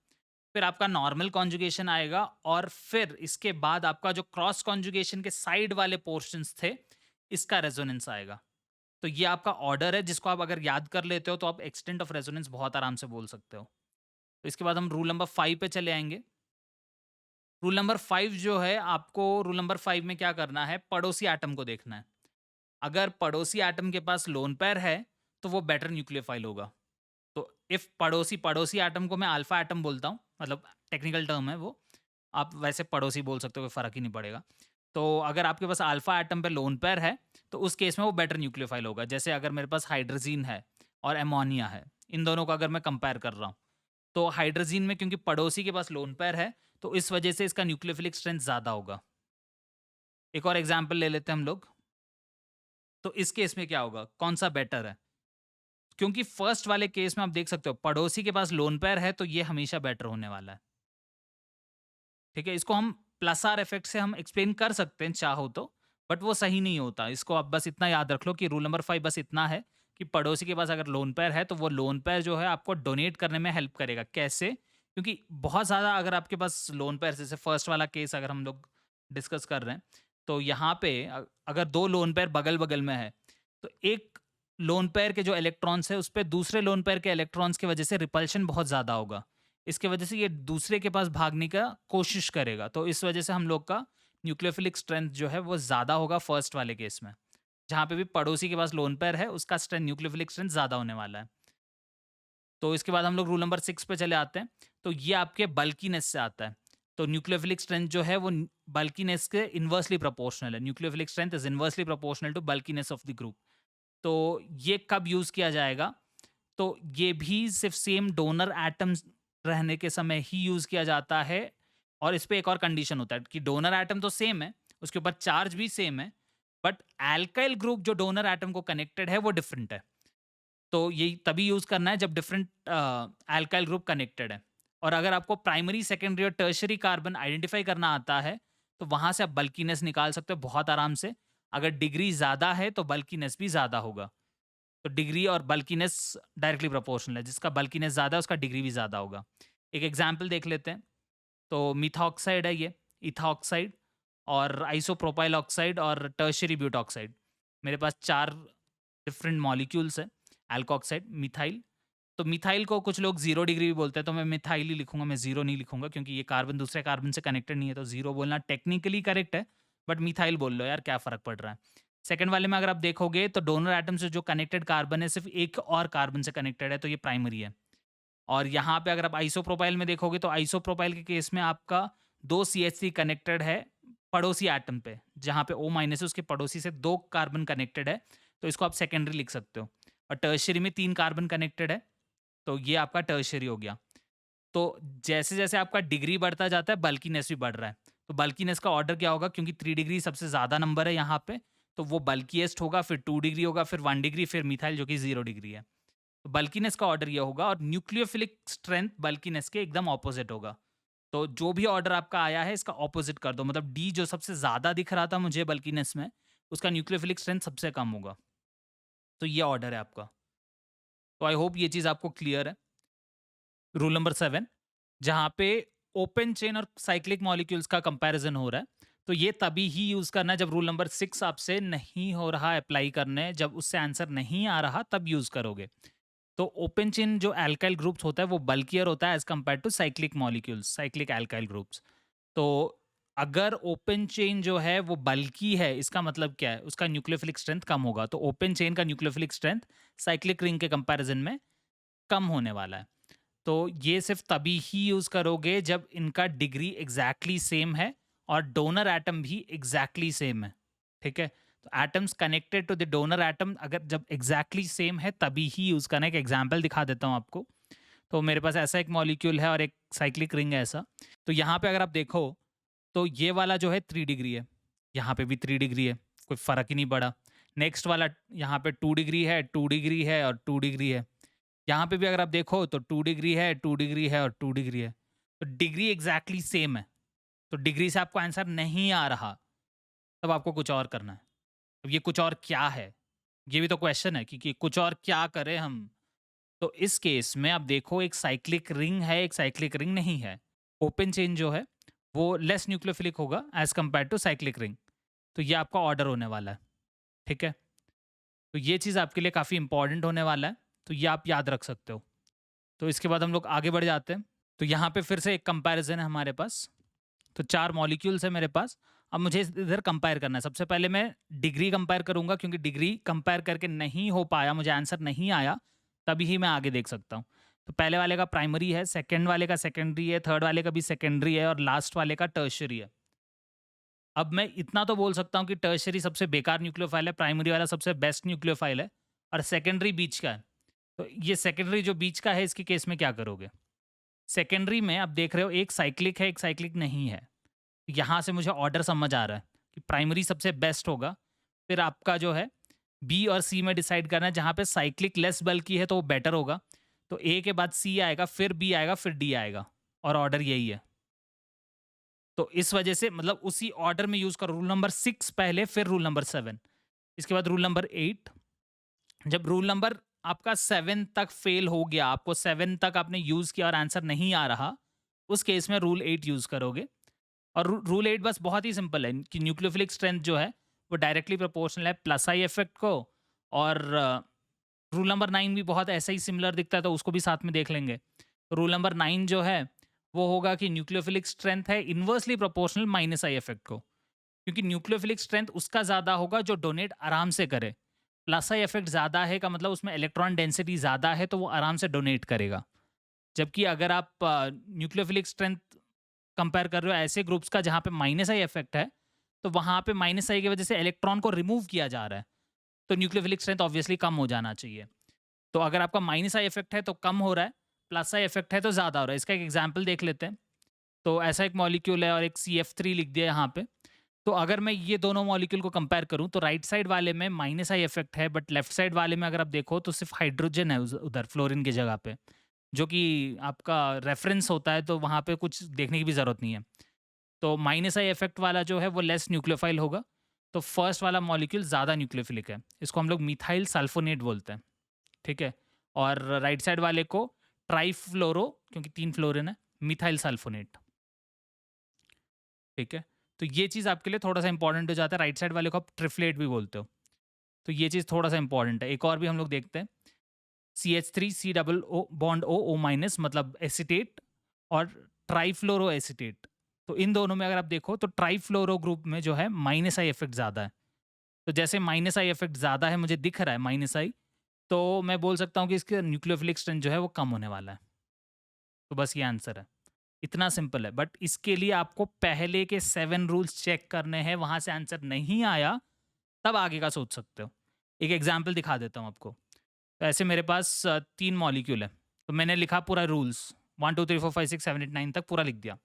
फिर आपका नॉर्मल कॉन्जुगेशन आएगा, और फिर इसके बाद आपका जो क्रॉस कॉन्जुगेशन के साइड वाले पोर्शंस थे, इसका रेजोनेंस आएगा। तो ये आपका ऑर्डर है जिसको आप अगर याद कर लेते हो तो आप एक्सटेंट ऑफ रेजोनेंस बहुत आराम से बोल सकते हो। तो इसके बाद हम रूल नंबर 5 पे चले आएँगे। रूल नंबर 5 जो है, आपको रूल नंबर 5 में क्या करना है, पड़ोसी एटम को देखना है। अगर पड़ोसी एटम के पास लोन पेयर है, तो वो बेटर न्यूक्लियोफाइल होगा। तो इफ पड़ोसी पड़ोसी एटम को मैं अल्फा एटम बोलता हूँ, मतलब टेक्निकल टर्म है वो। आप वैसे पड़ोसी बोल सकते हो, कोई फ़र्क ही नहीं पड़ेगा। तो अगर आपके पास अल्फा एटम पे लोन पेयर है, तो उस केस में वो बेटर न्यूक्लियोफाइल होगा। जैसे अगर मेरे पास हाइड्रोजीन है और एमोनिया है, इन दोनों को अगर मैं कंपेयर कर रहा हूँ, तो हाइड्रोजीन में क्योंकि पड़ोसी के पास लोन पेयर है, तो इस वजह से इसका न्यूक्लियोफिलिक स्ट्रेंथ ज़्यादा होगा। एक और एग्जाम्पल ले लेते हैं हम लोग। तो इस केस में क्या होगा, कौन-सा बेटर है? क्योंकि फर्स्ट वाले केस में आप देख सकते हो, पड़ोसी के पास लोन पेयर है, तो ये हमेशा बेटर होने वाला है। ठीक है? इसको हम प्लस आर इफ़ेक्ट से हम एक्सप्लेन कर सकते हैं चाहो तो, बट वो सही नहीं होता। इसको आप बस इतना याद रख लो कि रूल नंबर 5 बस इतना है कि पड़ोसी के पास अगर लोन पेयर है, तो वो लोन पेयर जो है आपको डोनेट करने में हेल्प करेगा। कैसे? क्योंकि बहुत ज़्यादा अगर आपके पास लोन पेयर, जैसे फर्स्ट वाला केस अगर हम लोग डिस्कस कर रहे हैं, तो यहाँ पे अगर 2 लोन पेयर बगल-बगल में है, तो एक लोन पेयर के जो इलेक्ट्रॉन्स है, उसपे दूसरे लोन पेयर के इलेक्ट्रॉन्स की वजह से रिपल्शन बहुत ज़्यादा होगा। इसकी वजह से ये दूसरे के पास भागने का कोशिश करेगा। तो इस वजह से हम लोग का न्यूक्लियोफिलिक स्ट्रेंथ जो है वो ज़्यादा होगा फर्स्ट वाले केस में। जहाँ पे भी पड़ोसी के पास लोन पेयर है, उसका स्ट्रेंथ न्यूक्लियोफिलिक स्ट्रेंथ ज़्यादा होने वाला है। तो इसके बाद हम लोग रूल नंबर 6 पे चले आते हैं। तो ये आपके बल्कीनेस से आता है। तो न्यूक्लियोफिलिक स्ट्रेंथ जो है वो बल्कीनेस के इन्वर्सली प्रोपोर्शनल है। Nucleophilic strength is inversely proportional to bulkiness of the group. तो ये कब यूज़ किया जाएगा? तो ये भी सिर्फ़ सेम डोनर एटम्स रहने के समय ही यूज़ किया जाता है, और इस पे एक और कंडीशन होता है कि डोनर एटम तो सेम है, उसके ऊपर चार्ज भी सेम है, बट एल्काइल ग्रुप जो डोनर एटम को कनेक्टेड है वो डिफरेंट है। तो ये तभी यूज़ करना है जब डिफरेंट एल्काइल ग्रुप कनेक्टेड है। और अगर आपको प्राइमरी, सेकेंडरी और टर्शियरी कार्बन आइडेंटिफ़ाई करना आता है, तो वहाँ से आप बल्कीनेस निकाल सकते हो बहुत आराम से। अगर डिग्री ज़्यादा है तो बल्कीनेस भी ज़्यादा होगा। तो डिग्री और बल्कीनेस डायरेक्टली प्रोपोर्शनल है, जिसका बल्कीनेस ज़्यादा है उसका डिग्री भी ज़्यादा होगा। एक एग्जांपल देख लेते हैं। तो मीथॉक्साइड है ये, इथॉक्साइड और आइसोप्रोपाइल ऑक्साइड और टर्शियरी ब्यूटॉक्साइड। मेरे पास 4 डिफरेंट मॉलिक्यूल्स हैं, एल्कोक्साइड, मिथाइल। तो मिथाइल को कुछ लोग 0 डिग्री भी बोलते हैं, तो मैं मिथाइल ही लिखूँगा, मैं 0 नहीं लिखूँगा क्योंकि ये कार्बन दूसरे कार्बन से कनेक्टेड नहीं है, तो 0 बोलना टेक्निकली करेक्ट है, बट मिथाइल बोल लो यार, क्या फ़र्क पड़ रहा है। सेकंड वाले में अगर आप देखोगे तो डोनर एटम से जो कनेक्टेड कार्बन है सिर्फ़ एक और कार्बन से कनेक्टेड है, तो ये प्राइमरी है। और यहाँ पे अगर आप आइसोप्रोपाइल में देखोगे तो आइसोप्रोपाइल के केस में आपका 2 CH3 कनेक्टेड है पड़ोसी एटम पे, जहाँ पे O- है उसके पड़ोसी से 2 कार्बन कनेक्टेड है, तो इसको आप सेकेंडरी लिख सकते हो। और टर्शियरी में 3 कार्बन कनेक्टेड है, तो ये आपका टर्शियरी हो गया। तो जैसे-जैसे आपका डिग्री बढ़ता जाता है, बल्कीनेस भी बढ़ रहा है। तो बल्कीनेस का ऑर्डर क्या होगा, क्योंकि 3 डिग्री सबसे ज़्यादा नंबर है यहाँ पे, तो वो बल्कीएस्ट होगा, फिर 2 डिग्री होगा, फिर 1 डिग्री, फिर मिथाइल जो कि 0 डिग्री है। तो बल्कीनेस का ऑर्डर ये होगा, और न्यूक्लियोफिलिक स्ट्रेंथ बल्कीनेस के एकदम ऑपोजिट होगा। तो जो भी ऑर्डर आपका आया है इसका ऑपोजिट कर दो, मतलब डी जो सबसे ज़्यादा दिख रहा था मुझे बल्कीनेस में, उसका न्यूक्लियोफिलिक स्ट्रेंथ सबसे कम होगा। तो ये ऑर्डर है आपका। तो आई होप ये चीज़ आपको क्लियर है। रूल नंबर 7, जहाँ पे ओपन चेन और साइक्लिक मॉलिक्यूल्स का कंपैरिजन हो रहा है, तो ये तभी ही यूज़ करना है जब रूल नंबर 6 आपसे नहीं हो रहा अप्लाई करने, जब उससे आंसर नहीं आ रहा तब यूज़ करोगे। तो ओपन चेन जो अल्काइल ग्रुप्स होता है वो बल्कियर होता है as compare to cyclic molecules, cyclic alkyl groups. तो अगर ओपन चेन जो है वो बल्की है, इसका मतलब क्या है? उसका न्यूक्लियोफिलिक स्ट्रेंथ कम होगा। तो ओपन चेन का न्यूक्लियोफिलिक स्ट्रेंथ साइक्लिक रिंग के कंपैरिजन में कम होने वाला है। तो ये सिर्फ तभी ही यूज़ करोगे जब इनका डिग्री एग्जैक्टली सेम है और डोनर एटम भी एग्जैक्टली सेम है। ठीक है? तो atoms connected to the donor atom अगर जब एग्जैक्टली सेम है तभी ही यूज़ करना है। एक एग्जांपल दिखा देता हूँ आपको। तो मेरे पास ऐसा एक मॉलिक्यूल है और एक साइक्लिक रिंग है ऐसा। तो यहाँ पे अगर आप देखो तो ये वाला जो है 3 डिग्री है, यहाँ पे भी 3 डिग्री है, कोई फ़र्क ही नहीं पड़ा। नेक्स्ट वाला यहाँ पे 2 डिग्री है, 2 डिग्री है और 2 डिग्री है। यहाँ पे भी अगर आप देखो तो 2 डिग्री है, 2 डिग्री है और 2 डिग्री है। तो डिग्री एग्ज़ैक्टली सेम है। तो डिग्री से आपको आंसर नहीं आ रहा, तब आपको कुछ और करना है। अब ये कुछ और क्या है? ये भी तो क्वेश्चन है कि कुछ और क्या करें हम? तो इस केस में आप देखो एक साइक्लिक रिंग है, एक साइक्लिक रिंग नहीं है। ओपन चेन जो है, वो लेस न्यूक्लियोफिलिक होगा as compared to cyclic ring. तो ये आपका ऑर्डर होने वाला है, ठीक है? तो ये चीज़ आपके लिए काफ़ी इंपॉर्टेंट होने वाला है, तो ये आप याद रख सकते हो। तो इसके बाद हम लोग आगे बढ़ जाते हैं। तो यहाँ पे फिर से एक कंपैरिज़न है हमारे पास। तो 4 मॉलिक्यूल्स हैं मेरे पास। अब मुझे इधर कंपेयर करना है। सबसे पहले मैं डिग्री कंपेयर करूँगा क्योंकि डिग्री कंपेयर करके नहीं हो पाया, मुझे आंसर नहीं आया, तभी ही मैं आगे देख सकता हूँ। तो पहले वाले का प्राइमरी है, सेकंड वाले का सेकेंडरी है, थर्ड वाले का भी सेकेंडरी है और लास्ट वाले का टर्शियरी है। अब मैं इतना तो बोल सकता हूँ कि टर्शियरी सबसे बेकार न्यूक्लियोफाइल है, प्राइमरी वाला सबसे बेस्ट न्यूक्लियोफाइल है और सेकेंडरी बीच का है। तो ये सेकेंडरी जो बीच का है इसके केस में क्या करोगे? सेकेंडरी में आप देख रहे हो एक साइक्लिक है, एक साइक्लिक नहीं है। यहाँ से मुझे ऑर्डर समझ आ रहा है कि प्राइमरी सबसे बेस्ट होगा, फिर आपका जो है बी और सी में डिसाइड करना है, जहाँ पे साइक्लिक लेस बल्कि है तो वो बेटर होगा। तो ए के बाद सी आएगा, फिर बी आएगा, फिर डी आएगा और ऑर्डर यही है। तो इस वजह से मतलब उसी ऑर्डर में यूज़ करो। रूल नंबर 6 पहले, फिर रूल नंबर 7, इसके बाद रूल नंबर 8। जब रूल नंबर आपका 7 तक फेल हो गया, आपको 7 तक आपने यूज़ किया और आंसर नहीं आ रहा, उस केस में रूल 8 यूज़ करोगे। और रूल 8 बस बहुत ही सिंपल है कि न्यूक्लियोफिलिक स्ट्रेंथ जो है वो डायरेक्टली प्रोपोर्शनल है प्लस आई इफेक्ट को। और रूल नंबर 9 भी बहुत ऐसा ही सिमिलर दिखता है तो उसको भी साथ में देख लेंगे। रूल नंबर 9 जो है वो होगा कि न्यूक्लियोफिलिक स्ट्रेंथ है inversely proportional minus I effect को, क्योंकि न्यूक्लियोफिलिक स्ट्रेंथ उसका ज़्यादा होगा जो डोनेट आराम से करे। प्लस आई इफेक्ट ज़्यादा है का मतलब उसमें इलेक्ट्रॉन डेंसिटी ज़्यादा है तो वो आराम से डोनेट करेगा। जबकि अगर आप न्यूक्लियोफिलिक स्ट्रेंथ कंपेयर कर रहे हो ऐसे ग्रुप्स का जहाँ पे माइनस आई इफेक्ट है, तो वहाँ पे माइनस आई की वजह से इलेक्ट्रॉन को रिमूव किया जा रहा है, तो न्यूक्लियोफिलिक स्ट्रेंथ ऑब्वियसली कम हो जाना चाहिए। तो अगर आपका माइनस आई इफेक्ट है तो कम हो रहा है, प्लस आई इफेक्ट है तो ज़्यादा हो रहा है। इसका एक एग्जाम्पल देख लेते हैं। तो ऐसा एक मॉलिक्यूल है और एक CF3 लिख दिया यहाँ पे। तो अगर मैं ये दोनों मॉलिक्यूल को कंपेयर करूँ तो राइट साइड वाले में माइनस आई इफेक्ट है, बट लेफ्ट साइड वाले में अगर आप देखो तो सिर्फ हाइड्रोजन है उधर फ्लोरीन की जगह पे, जो कि आपका रेफरेंस होता है तो वहाँ पे कुछ देखने की भी ज़रूरत नहीं है। तो माइनस आई इफेक्ट वाला जो है वो लेस न्यूक्लियोफाइल होगा। तो फर्स्ट वाला मॉलिक्यूल ज़्यादा न्यूक्लियोफिलिक है, इसको हम लोग मिथाइल सल्फोनेट बोलते हैं, ठीक है। और राइट साइड वाले को ट्राईफ्लोरो, क्योंकि 3 फ्लोरीन है, मिथाइल सल्फोनेट, ठीक है। तो ये चीज़ आपके लिए थोड़ा सा इंपॉर्टेंट हो जाता है। राइट साइड वाले को आप ट्रिफलेट भी बोलते हो, तो ये चीज़ थोड़ा सा इंपॉर्टेंट है। एक और भी हम लोग देखते हैं, CH3 C double O bond O minus मतलब एसिटेट और ट्राईफ्लोरो एसिटेट। तो इन दोनों में अगर आप देखो तो ट्राईफ्लोरो ग्रुप में जो है माइनस आई इफेक्ट ज़्यादा है। तो जैसे माइनस आई इफेक्ट ज़्यादा है, मुझे दिख रहा है माइनस आई, तो मैं बोल सकता हूँ कि इसका न्यूक्लियोफिलिक स्ट्रेंथ जो है वो कम होने वाला है। तो बस ये आंसर है। इतना सिंपल है, बट इसके लिए आपको पहले के 7 रूल्स चेक करने हैं, वहाँ से आंसर नहीं आया तब आगे का सोच सकते हो। एक एग्जाम्पल दिखा देता हूँ आपको। तो ऐसे मेरे पास 3 मॉलिक्यूल है, तो मैंने लिखा पूरा रूल्स 1 2 3 4 5 6 7 8 9 तक पूरा लिख दिया।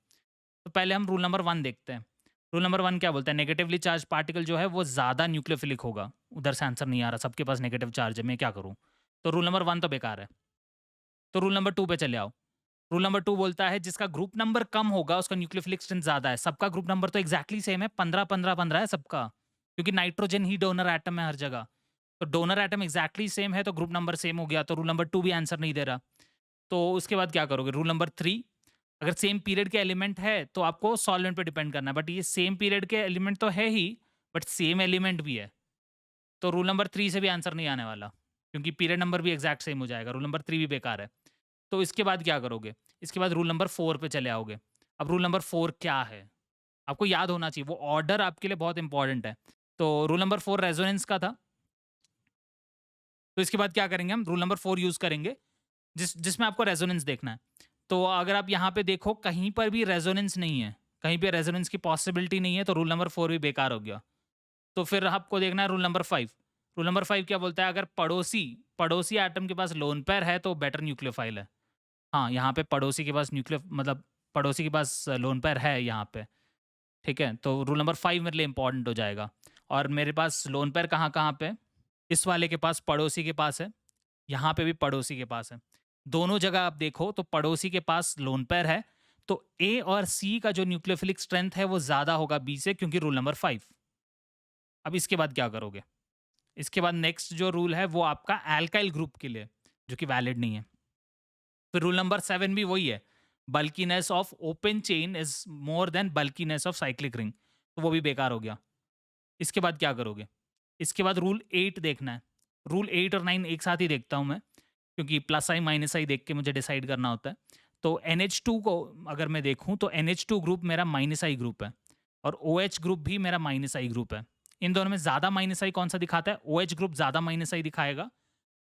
तो पहले हम रूल नंबर 1 देखते हैं। रूल नंबर 1 क्या बोलता है? नेगेटिवली चार्ज पार्टिकल जो है वो ज़्यादा न्यूक्लियोफिलिक होगा। उधर से आंसर नहीं आ रहा, सबके पास नेगेटिव चार्ज है, मैं क्या करूँ? तो रूल नंबर 1 तो बेकार है। तो रूल नंबर 2 पे चले आओ। रूल नंबर 2 बोलता है जिसका ग्रुप नंबर कम होगा उसका न्यूक्लियोफिलिक स्ट्रेंथ ज़्यादा है। सबका ग्रुप नंबर तो एग्जैक्टली सेम है, 15 15 15 है सबका, क्योंकि नाइट्रोजन ही डोनर एटम है हर जगह। तो डोनर एटम एग्जैक्टली सेम है तो ग्रुप नंबर सेम हो गया, तो रूल नंबर 2 भी आंसर नहीं दे रहा। तो उसके बाद क्या करोगे? रूल नंबर 3, अगर सेम पीरियड के एलिमेंट है तो आपको सॉल्वेंट पे डिपेंड करना है, बट ये सेम पीरियड के एलिमेंट तो है ही, बट सेम एलिमेंट भी है। तो रूल नंबर 3 से भी आंसर नहीं आने वाला, क्योंकि पीरियड नंबर भी एग्जैक्ट सेम हो जाएगा। रूल नंबर 3 भी बेकार है। तो इसके बाद क्या करोगे? इसके बाद रूल नंबर 4 पे चले आओगे। अब रूल नंबर 4 क्या है? आपको याद होना चाहिए, वो ऑर्डर आपके लिए बहुत इंपॉर्टेंट है। तो रूल नंबर 4 रेजोनेंस का था। तो इसके बाद क्या करेंगे? हम रूल नंबर 4 यूज़ करेंगे, जिसमें आपको रेजोनेंस देखना है। तो अगर आप यहाँ पे देखो कहीं पर भी रेजोनेंस नहीं है, कहीं पे रेजोनेंस की पॉसिबिलिटी नहीं है, तो रूल नंबर 4 भी बेकार हो गया। तो फिर आपको देखना है रूल नंबर 5। रूल नंबर 5 क्या बोलता है? अगर पड़ोसी पड़ोसी एटम के पास लोन पेयर है तो बेटर न्यूक्लियोफाइल है। हाँ, यहाँ पे पड़ोसी के पास न्यूक्लियो मतलब पड़ोसी के पास लोन पेयर है यहाँ पे, ठीक है? तो रूल नंबर 5 मेरे लिए इम्पोर्टेंट हो जाएगा। और मेरे पास लोन पेयर कहाँ-कहाँ पे? इस वाले के पास पड़ोसी के पास है, यहाँ पे भी पड़ोसी के पास है। दोनों जगह आप देखो तो पड़ोसी के पास लोन पेयर है, तो ए और सी का जो न्यूक्लियोफिलिक स्ट्रेंथ है वो ज़्यादा होगा बी से, क्योंकि रूल नंबर 5। अब इसके बाद क्या करोगे? इसके बाद नेक्स्ट जो रूल है वो आपका एल्काइल ग्रुप के लिए, जो कि वैलिड नहीं है। फिर रूल नंबर 7 भी वही है, bulkiness of open chain is more than bulkiness of cyclic ring, तो वो भी बेकार हो गया। इसके बाद क्या करोगे? इसके बाद रूल 8 देखना है। रूल 8 और 9 एक साथ ही देखता हूँ मैं, क्योंकि प्लस आई माइनस आई देख के मुझे डिसाइड करना होता है। तो NH2 को अगर मैं देखूँ तो NH2 ग्रुप मेरा माइनस आई ग्रुप है, और OH ग्रुप भी मेरा माइनस आई ग्रुप है। इन दोनों में ज़्यादा माइनस आई कौन सा दिखाता है? OH ग्रुप ज़्यादा माइनस आई दिखाएगा।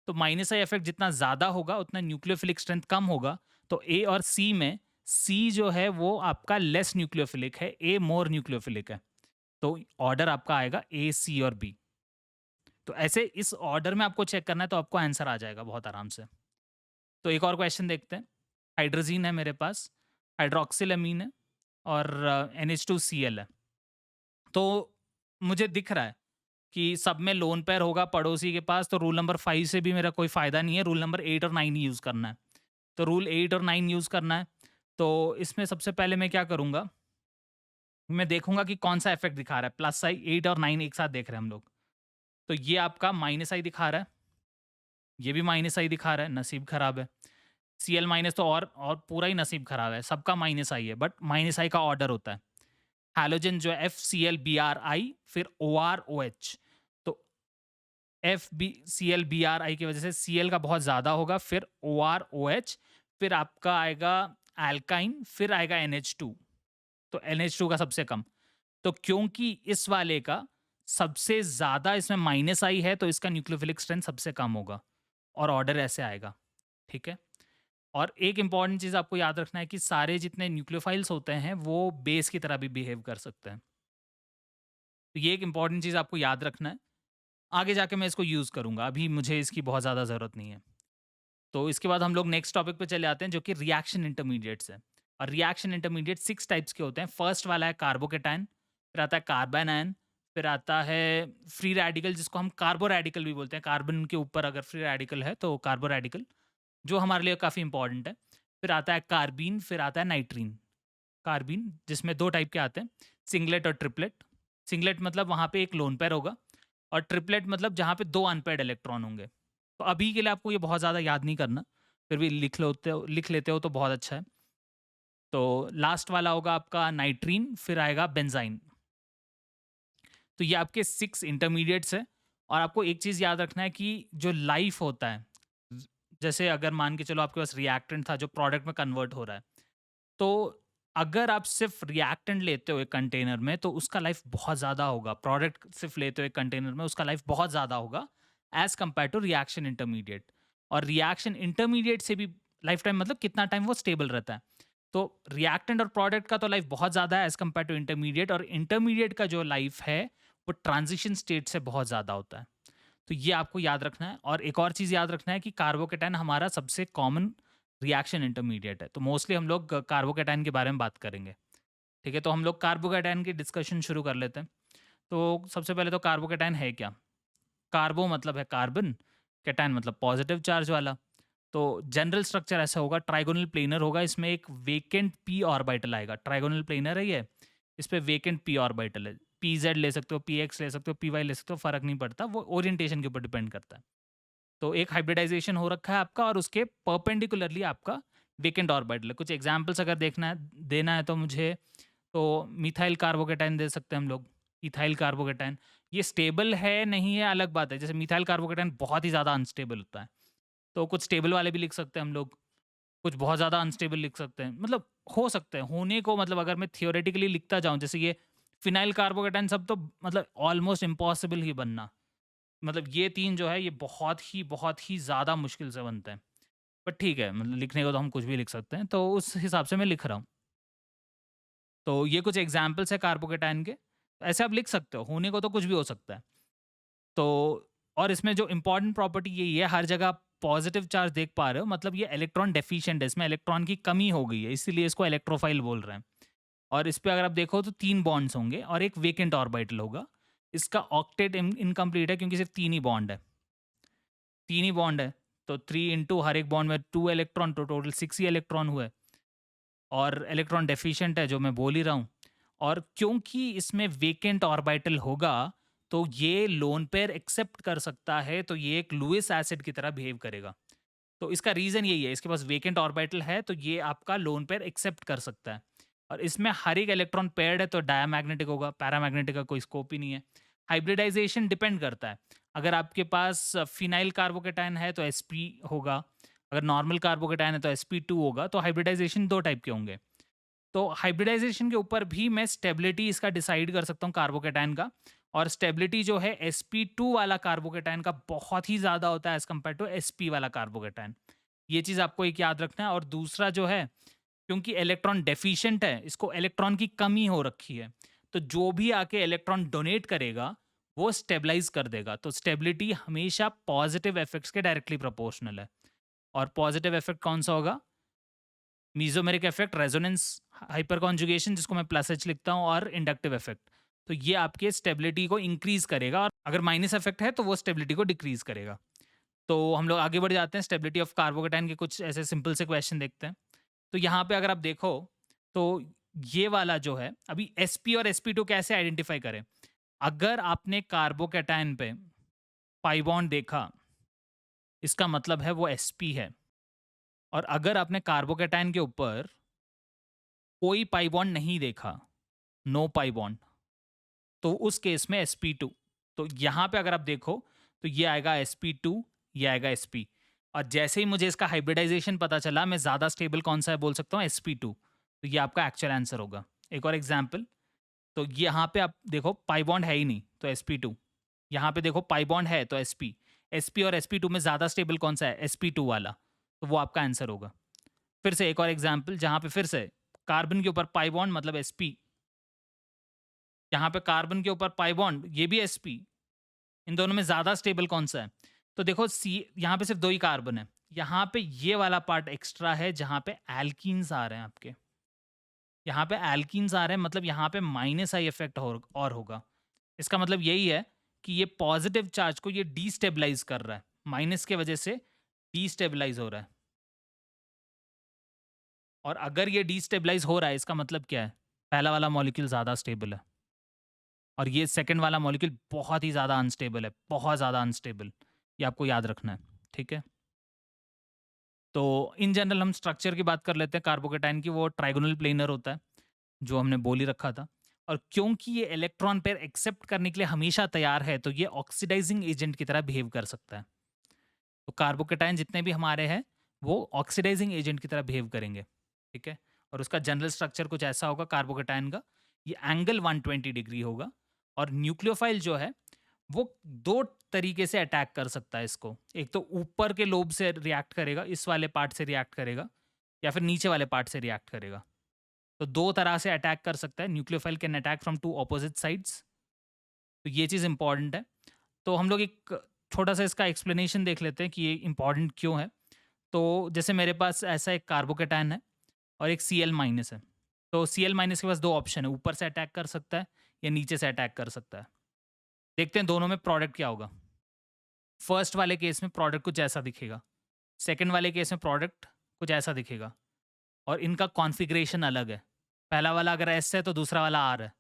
तो माइनस आई इफेक्ट जितना ज़्यादा होगा उतना न्यूक्लियोफिलिक स्ट्रेंथ कम होगा। तो ए और सी में सी जो है वो आपका लेस न्यूक्लियोफिलिक है, ए मोर न्यूक्लियोफिलिक है। तो ऑर्डर आपका आएगा ए, सी और बी। तो ऐसे इस ऑर्डर में आपको चेक करना है तो आपको आंसर आ जाएगा बहुत आराम से। तो एक और क्वेश्चन देखते हैं। हाइड्रोजीन है मेरे पास, हाइड्रोक्सिल अमीन है, और NH2Cl है। तो मुझे दिख रहा है कि सब में लोन पेयर होगा पड़ोसी के पास, तो रूल नंबर 5 से भी मेरा कोई फ़ायदा नहीं है, रूल नंबर 8 और 9 ही यूज़ करना है। तो रूल 8 और 9 यूज़ करना है। तो इसमें सबसे पहले मैं क्या करूँगा, मैं देखूँगा कि कौन-सा इफ़ेक्ट दिखा रहा है। प्लस आई 8 और 9 एक साथ देख रहे हैं हम लोग। तो ये आपका माइनस आई दिखा रहा है, ये भी माइनस आई दिखा रहा है, नसीब खराब है। Cl माइनस तो और पूरा ही नसीब खराब है, सबका माइनस आई है, बट माइनस आई का ऑर्डर होता है। हैलोजन जो है FCl Bri, फिर OR OH। तो FbCl Bri की वजह से Cl का बहुत ज़्यादा होगा, फिर OR OH, फिर आपका आएगा एल्काइन, फिर आएगा NH2। तो NH2 का सबसे कम। तो क्योंकि इस वाले का सबसे ज़्यादा इसमें माइनस आई है, तो इसका न्यूक्लियोफिलिक स्ट्रेंथ सबसे कम होगा, और ऑर्डर ऐसे आएगा, ठीक है? और एक इम्पॉर्टेंट चीज़ आपको याद रखना है कि सारे जितने न्यूक्लियोफाइल्स होते हैं, वो बेस की तरह भी बिहेव कर सकते हैं। तो ये एक इम्पॉर्टेंट चीज़ आपको याद रखना है। आगे जाके मैं इसको यूज़ करूँगा, अभी मुझे इसकी बहुत ज़्यादा ज़रूरत नहीं है। तो इसके बाद हम लोग नेक्स्ट टॉपिक पे चले आते हैं, जो कि रिएक्शन इंटरमीडिएट्स है। और रिएक्शन इंटरमीडिएट 6 टाइप्स के होते हैं। फर्स्ट वाला है कार्बोकेटायन, फिर आता है कार्बन आयन, फिर आता है फ्री रेडिकल, जिसको हम कार्बो रेडिकल भी बोलते हैं। कार्बन के ऊपर अगर फ्री रेडिकल है तो कार्बो रेडिकल, जो हमारे लिए काफ़ी इंपॉर्टेंट है। फिर आता है कार्बीन, फिर आता है नाइट्रीन। कार्बीन जिसमें 2 टाइप के आते हैं, सिंगलेट और ट्रिपलेट। सिंगलेट मतलब वहाँ पे एक लोन पेयर होगा, और ट्रिपलेट मतलब जहाँ पे 2 अनपेयर्ड इलेक्ट्रॉन होंगे। तो अभी के लिए आपको ये बहुत ज़्यादा याद नहीं करना, फिर भी लिख लेते हो तो बहुत अच्छा है। तो लास्ट वाला होगा आपका नाइट्रीन, फिर आएगा बेंज़ाइन। तो ये आपके 6 इंटरमीडिएट्स हैं। और आपको एक चीज़ याद रखना है कि जो लाइफ होता है, ज जैसे अगर मान के चलो आपके पास रिएक्टेंट था जो प्रोडक्ट में कन्वर्ट हो रहा है। तो अगर आप सिर्फ़ रिएक्टेंट लेते हो एक कंटेनर में, तो उसका लाइफ़ बहुत ज़्यादा होगा। प्रोडक्ट सिर्फ़ लेते हो एक कंटेनर में, उसका लाइफ़ बहुत ज़्यादा होगा as compare to reaction intermediate. और रिएक्शन इंटरमीडिएट से भी लाइफ़ टाइम मतलब कितना टाइम वो स्टेबल रहता है। तो रिएक्टेंट और प्रोडक्ट का तो लाइफ़ बहुत ज़्यादा है एज़ कम्पेयर टू इंटरमीडिएट, और इंटरमीडिएट का जो लाइफ़ है, वो ट्रांज़िशन स्टेट से बहुत ज़्यादा होता है। तो ये आपको याद रखना है। और एक और चीज़ याद रखना है कि कार्बोकेटायन हमारा सबसे कॉमन रिएक्शन इंटरमीडिएट है। तो मोस्टली हम लोग कार्बोकेटायन के बारे में बात करेंगे। ठीक है? तो हम लोग कार्बोकेटायन की डिस्कशन शुरू कर लेते हैं। तो सबसे पहले तो कार्बोकेटायन है क्या? कार्बो मतलब है कार्बन, केटायन मतलब पॉजिटिव चार्ज वाला। तो जनरल स्ट्रक्चर ऐसा होगा, ट्राइगोनल प्लेनर होगा, इसमें एक वेकेंट p ऑर्बिटल आएगा। ट्राइगोनल प्लेनर है ये, इस पे वेकेंट p ऑर्बिटल है। pz ले सकते हो, px ले सकते हो, py ले सकते हो, फ़र्क नहीं पड़ता, वो ओरिएंटेशन के ऊपर डिपेंड करता है। तो एक हाइब्रिडाइजेशन हो रखा है आपका, और उसके परपेंडिकुलरली आपका वेकेंट ऑर्बिटल है। कुछ एग्जांपल्स अगर देना है तो मुझे, तो मिथाइल कार्बोकेटायन दे सकते हैं हम लोग, इथाइल कार्बोकेटायन। ये स्टेबल है नहीं है अलग बात है, जैसे मिथाइल कार्बोकेटायन बहुत ही ज़्यादा अनस्टेबल होता है, तो कुछ स्टेबल वाले भी लिख सकते हैं हम लोग, कुछ बहुत ज़्यादा अनस्टेबल लिख सकते हैं, मतलब हो सकते हैं होने को, मतलब अगर मैं थियोरेटिकली लिखता जाऊँ, जैसे ये फिनाइल कार्बोकेटायन सब तो मतलब ऑलमोस्ट इम्पॉसिबल ही बनना, मतलब ये 3 जो है ये बहुत ही ज़्यादा मुश्किल से बनते हैं। बट ठीक है, मतलब लिखने को तो हम कुछ भी लिख सकते हैं, तो उस हिसाब से मैं लिख रहा हूँ। तो ये कुछ एग्ज़ाम्पल्स हैं कार्बोकेटायन के। ऐसे आप लिख सकते हो, होने को तो कुछ भी हो सकता है। तो और इसमें जो इम्पोर्टेंट प्रॉपर्टी यही है, हर जगह आप पॉजिटिव चार्ज देख पा रहे हो, मतलब ये इलेक्ट्रॉन डेफिशिएंट है, इसमें इलेक्ट्रॉन की कमी हो गई है, इसीलिए इसको इलेक्ट्रोफाइल बोल रहे हैं। और इस पे अगर आप देखो तो 3 बॉन्ड्स होंगे और एक वेकेंट ऑर्बिटल होगा। इसका ऑक्टेट इनकम्प्लीट है क्योंकि सिर्फ 3 ही बॉन्ड है। 3 ही बॉन्ड है, तो 3 इंटू हर एक बॉन्ड में 2 इलेक्ट्रॉन, तो टोटल 6 ही इलेक्ट्रॉन हुए। और इलेक्ट्रॉन डेफिशिएंट है, जो मैं बोल ही रहा हूँ। और क्योंकि इसमें वेकेंट ऑर्बिटल होगा, तो ये लोन पेयर एक्सेप्ट कर सकता है, तो ये एक लुईस एसिड की तरह बिहेव करेगा। तो इसका रीज़न यही है, इसके पास वेकेंट ऑर्बिटल है, तो ये आपका लोन पेयर एक्सेप्ट कर सकता है। और इसमें हर एक इलेक्ट्रॉन पेयर्ड है, तो डायमैग्नेटिक होगा, पैरामैग्नेटिक का कोई स्कोप ही नहीं है। हाइब्रिडाइजेशन डिपेंड करता है, अगर आपके पास फिनाइल कार्बोकेटाइन है तो sp होगा, अगर नॉर्मल कार्बोकेटाइन है तो sp2 होगा। तो हाइब्रिडाइजेशन 2 टाइप के होंगे। तो हाइब्रिडाइजेशन के ऊपर भी मैं स्टेबिलिटी इसका डिसाइड कर सकता हूँ कार्बोकेटाइन का। और स्टेबिलिटी जो है sp2 वाला कार्बोकेटाइन का बहुत ही ज़्यादा होता है एज कम्पेयर टू sp वाला कार्बोकेटाइन। ये चीज़ आपको एक याद रखना है। और दूसरा जो है, क्योंकि इलेक्ट्रॉन डेफिशिएंट है, इसको इलेक्ट्रॉन की कमी हो रखी है, तो जो भी आके इलेक्ट्रॉन डोनेट करेगा वो स्टेबलाइज कर देगा। तो स्टेबिलिटी हमेशा पॉजिटिव इफेक्ट्स के डायरेक्टली प्रोपोर्शनल है। और पॉजिटिव इफेक्ट कौन सा होगा? Mesomeric effect, resonance, hyper conjugation जिसको मैं प्लस एच लिखता हूँ, और इंडक्टिव इफेक्ट। तो ये आपके स्टेबिलिटी को इंक्रीज करेगा, और अगर माइनस इफेक्ट है तो वो स्टेबिलिटी को डिक्रीज करेगा। तो हम लोग आगे बढ़ जाते हैं, स्टेबिलिटी ऑफ कार्बोकेटाइन के कुछ ऐसे सिंपल से क्वेश्चन देखते हैं। तो यहाँ पे अगर आप देखो तो ये वाला जो है, अभी sp और sp2 कैसे आइडेंटिफाई करें? अगर आपने कार्बोकेटाइन पे पाई बॉन्ड देखा, इसका मतलब है वो sp है। और अगर आपने कार्बोकेटाइन के ऊपर कोई पाई बॉन्ड नहीं देखा, नो पाई बॉन्ड, तो उस केस में sp2। तो यहाँ पे अगर आप देखो तो ये आएगा sp2, ये आएगा sp। और जैसे ही मुझे इसका हाइब्रिडाइजेशन पता चला, मैं ज़्यादा स्टेबल कौन सा है बोल सकता हूँ, sp2। तो ये आपका एक्चुअल आंसर होगा। एक और एग्जाम्पल, तो यहाँ पे आप देखो पाई बॉन्ड है ही नहीं, तो sp2। यहाँ पे देखो पाई बॉन्ड है, तो sp। sp और sp2 में ज़्यादा स्टेबल कौन सा है? sp2 वाला। तो वो आपका आंसर होगा। फिर से एक और एग्जाम्पल, जहाँ पे फिर से कार्बन के ऊपर पाई बॉन्ड मतलब sp, यहाँ पे कार्बन के ऊपर पाई बॉन्ड, ये भी sp। इन दोनों में ज़्यादा स्टेबल कौन सा है? तो देखो सी, यहाँ पे सिर्फ 2 ही कार्बन है। यहाँ पे ये वाला पार्ट एक्स्ट्रा है, जहाँ पे एल्कीन्स आ रहे हैं आपके। यहाँ पे एल्कीन्स आ रहे हैं, मतलब यहाँ पे माइनस आई इफेक्ट और होगा। इसका मतलब यही है कि ये पॉजिटिव चार्ज को ये डीस्टेबलाइज कर रहा है, माइनस के वजह से डीस्टेबलाइज हो रहा है। और अगर ये डीस्टेबलाइज हो रहा है, इसका मतलब क्या है? पहला वाला मॉलिक्यूल ज़्यादा स्टेबल है, और ये सेकंड वाला मॉलिक्यूल बहुत ही ज़्यादा अनस्टेबल है, बहुत ज़्यादा अनस्टेबल। ये आपको याद रखना है, ठीक है? तो इन जनरल हम स्ट्रक्चर की बात कर लेते हैं कार्बोकेटाइन की। वो ट्राइगोनल प्लेनर होता है, जो हमने बोल ही रखा था। और क्योंकि ये इलेक्ट्रॉन पेयर एक्सेप्ट करने के लिए हमेशा तैयार है, तो ये ऑक्सीडाइजिंग एजेंट की तरह बिहेव कर सकता है। तो कार्बोकेटाइन जितने भी हमारे हैं, वो ऑक्सीडाइजिंग एजेंट की तरह बिहेव करेंगे, ठीक है? और उसका जनरल स्ट्रक्चर कुछ ऐसा होगा कार्बोकेटाइन का, ये एंगल 120 डिग्री होगा। और न्यूक्लियोफाइल जो है, वो 2 तरीके से अटैक कर सकता है इसको। एक तो ऊपर के लोब से रिएक्ट करेगा, इस वाले पार्ट से रिएक्ट करेगा, या फिर नीचे वाले पार्ट से रिएक्ट करेगा। तो 2 तरह से अटैक कर सकता है। Nucleophile can attack from 2 opposite sides. तो ये चीज़ इंपॉर्टेंट है। तो हम लोग एक छोटा-सा इसका एक्सप्लेनेशन देख लेते हैं कि ये इंपॉर्टेंट क्यों है। तो जैसे मेरे पास ऐसा एक कार्बोकेटाइन है और एक Cl माइनस है। तो Cl माइनस के पास 2 ऑप्शन है, ऊपर से अटैक कर सकता है या नीचे से अटैक कर सकता है। देखते हैं दोनों में प्रोडक्ट क्या होगा। फर्स्ट वाले केस में प्रोडक्ट कुछ ऐसा दिखेगा, सेकंड वाले केस में प्रोडक्ट कुछ ऐसा दिखेगा, और इनका कॉन्फ़िगरेशन अलग है। पहला वाला अगर एस है तो दूसरा वाला आर है,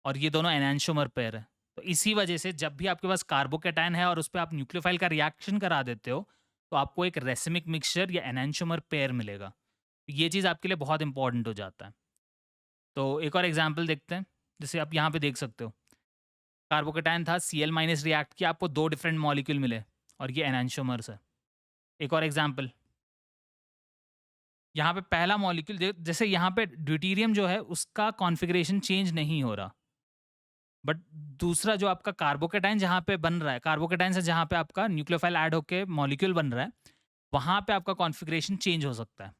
और ये दोनों एनांशियोमर पेयर है। तो इसी वजह से जब भी आपके पास कार्बोकेटाइन है और उस पे आप न्यूक्लियोफाइल का रिएक्शन करा देते हो, तो आपको एक रेसिमिक मिक्सचर या एनांशियोमर पेयर मिलेगा। ये चीज़ आपके लिए बहुत इंपॉर्टेंट हो जाता है। तो एक और एग्जांपल देखते हैं, जैसे आप यहाँ पे देख सकते हो। कार्बोकेटाइन था, Cl माइनस रिएक्ट किया, आपको 2 डिफरेंट मॉलिक्यूल मिले, और ये एनांशियोमर्स है। एक और एग्जांपल, यहाँ पे पहला मॉलिक्यूल जैसे यहाँ पे ड्यूटेरियम जो है उसका कॉन्फ़िगरेशन चेंज नहीं हो रहा। बट दूसरा जो आपका कार्बोकेटाइन जहाँ पे बन रहा है, कार्बोकेटाइन से जहाँ पे आपका न्यूक्लियोफाइल ऐड होके मॉलिक्यूल बन रहा है, वहाँ पे आपका कॉन्फ़िगरेशन चेंज हो सकता है।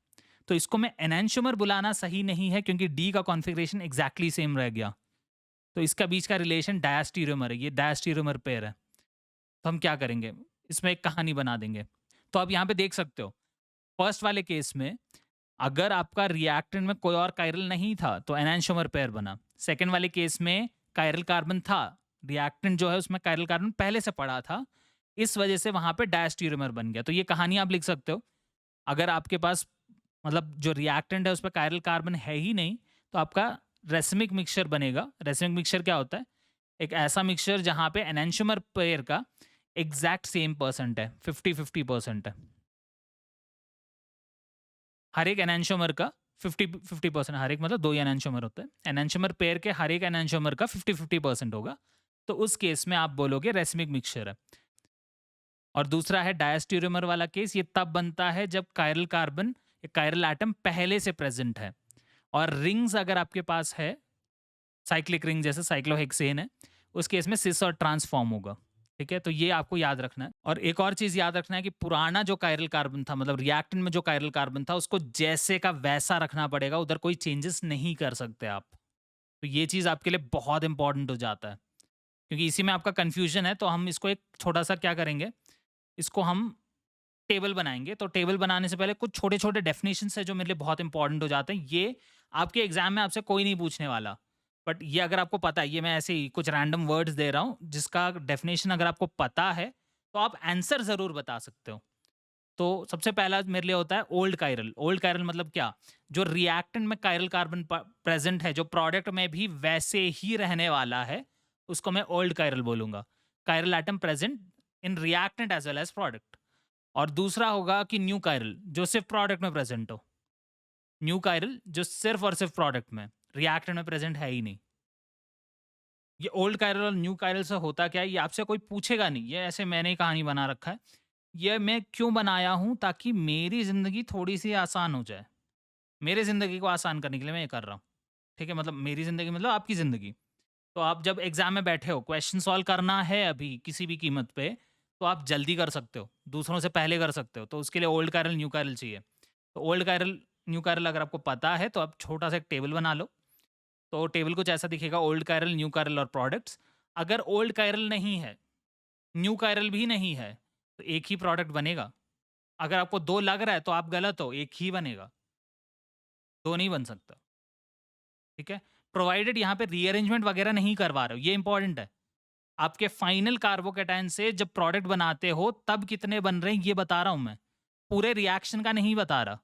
तो इसको मैं एनांशियोमर बुलाना सही नहीं है, क्योंकि डी का कॉन्फ़िगरेशन एग्ज़ैक्टली सेम रह गया। तो इसका बीच का रिलेशन डायस्टीरियोमर है, ये डायस्टीरियोमर पेयर है। तो हम क्या करेंगे, इसमें एक कहानी बना देंगे। तो आप यहाँ पे देख सकते हो, फर्स्ट वाले केस में अगर आपका रिएक्टेंट में कोई और कायरल नहीं था तो एनांशियोमर पेयर बना। सेकंड वाले केस में कायरल कार्बन था, रिएक्टेंट जो है उसमें कायरल कार्बन पहले से पड़ा था, इस वजह से वहां पे डायस्टीरियोमर बन गया। तो ये कहानी आप लिख सकते हो। अगर आपके पास मतलब जो रिएक्टेंट है उस पर कायरल कार्बन है ही नहीं, तो आपका रेसिमिक मिक्सचर बनेगा। रेसिमिक मिक्सचर क्या होता है? एक ऐसा मिक्सचर जहां पे एनांशियोमर पेयर का एग्जैक्ट सेम परसेंट है, 50-50% है। हर एक एनांशियोमर का 50-50%, हर एक मतलब 2 ही एनांशियोमर होते हैं। एनांशियोमर पेयर के हर एक एनांशियोमर का 50-50% होगा। तो उस केस में आप बोलोगे रेसिमिक मिक्सचर है। और दूसरा है डायस्टीरियोमर वाला केस, ये तब बनता है जब कायरल कार्बन या कायरल एटम पहले से प्रेजेंट है। और रिंग्स अगर आपके पास है, साइक्लिक रिंग जैसे साइक्लोहेक्सेन है, उस केस में सिस और ट्रांसफॉर्म होगा। ठीक है, तो ये आपको याद रखना है। और एक और चीज याद रखना है कि पुराना जो कायरल कार्बन था, मतलब रिएक्टेंट में जो कायरल कार्बन था, उसको जैसे का वैसा रखना पड़ेगा, उधर कोई चेंजेस नहीं कर सकते आप। तो ये चीज आपके लिए बहुत इंपॉर्टेंट हो जाता है, क्योंकि इसी में आपका कंफ्यूजन है। तो हम इसको एक छोटा सा क्या करेंगे, इसको हम टेबल बनाएंगे। तो टेबल बनाने से पहले कुछ छोटे छोटे डेफिनेशन है जो मेरे लिए बहुत इंपॉर्टेंट हो जाते हैं। ये आपके एग्जाम में आपसे कोई नहीं पूछने वाला, बट ये अगर आपको पता है, ये मैं ऐसे ही कुछ रैंडम वर्ड्स दे रहा हूँ जिसका डेफिनेशन अगर आपको पता है तो आप आंसर जरूर बता सकते हो। तो सबसे पहला मेरे लिए होता है ओल्ड कायरल। ओल्ड कायरल मतलब क्या? जो रिएक्टेंट में कायरल कार्बन प्रेजेंट है, जो प्रोडक्ट में भी वैसे ही रहने वाला है, उसको मैं ओल्ड कायरल बोलूंगा। Chiral atom present in reactant as well as product. और दूसरा होगा कि न्यू कायरल, जो सिर्फ प्रोडक्ट में प्रेजेंट हो। न्यू कायरल जो सिर्फ और सिर्फ प्रोडक्ट में, रिएक्टेंट में प्रेजेंट है ही नहीं। ये ओल्ड कायरल और न्यू कायरल से होता क्या है, ये आपसे कोई पूछेगा नहीं। ये ऐसे मैंने ही कहानी बना रखा है। ये मैं क्यों बनाया हूं, ताकि मेरी जिंदगी थोड़ी सी आसान हो जाए। मेरे जिंदगी को आसान करने के लिए मैं ये कर रहा हूँ। ठीक है, मतलब मेरी जिंदगी मतलब आपकी जिंदगी। तो आप जब एग्जाम में बैठे हो, क्वेश्चन सॉल्व करना है अभी किसी भी कीमत पे, तो आप जल्दी कर सकते हो, दूसरों से पहले कर सकते हो। तो उसके लिए ओल्ड कायरल न्यू कायरल चाहिए। तो ओल्ड कायरल न्यू कायरल अगर आपको पता है तो आप छोटा सा एक टेबल बना लो। तो टेबल कुछ ऐसा दिखेगा, ओल्ड कायरल, न्यू कायरल और प्रोडक्ट्स। अगर ओल्ड कायरल नहीं है, न्यू कायरल भी नहीं है, तो एक ही प्रोडक्ट बनेगा। अगर आपको 2 लग रहा है तो आप गलत हो, एक ही बनेगा, 2 नहीं बन सकता। ठीक है? प्रोवाइडेड यहाँ पे रीअरेंजमेंट वगैरह नहीं करवा रहे हो, ये इंपॉर्टेंट है। आपके फाइनल कार्बोकेटाइन से जब प्रोडक्ट बनाते हो तब कितने बन रहे हैं ये बता रहा हूँ मैं। पूरे रिएक्शन का नहीं बता रहा।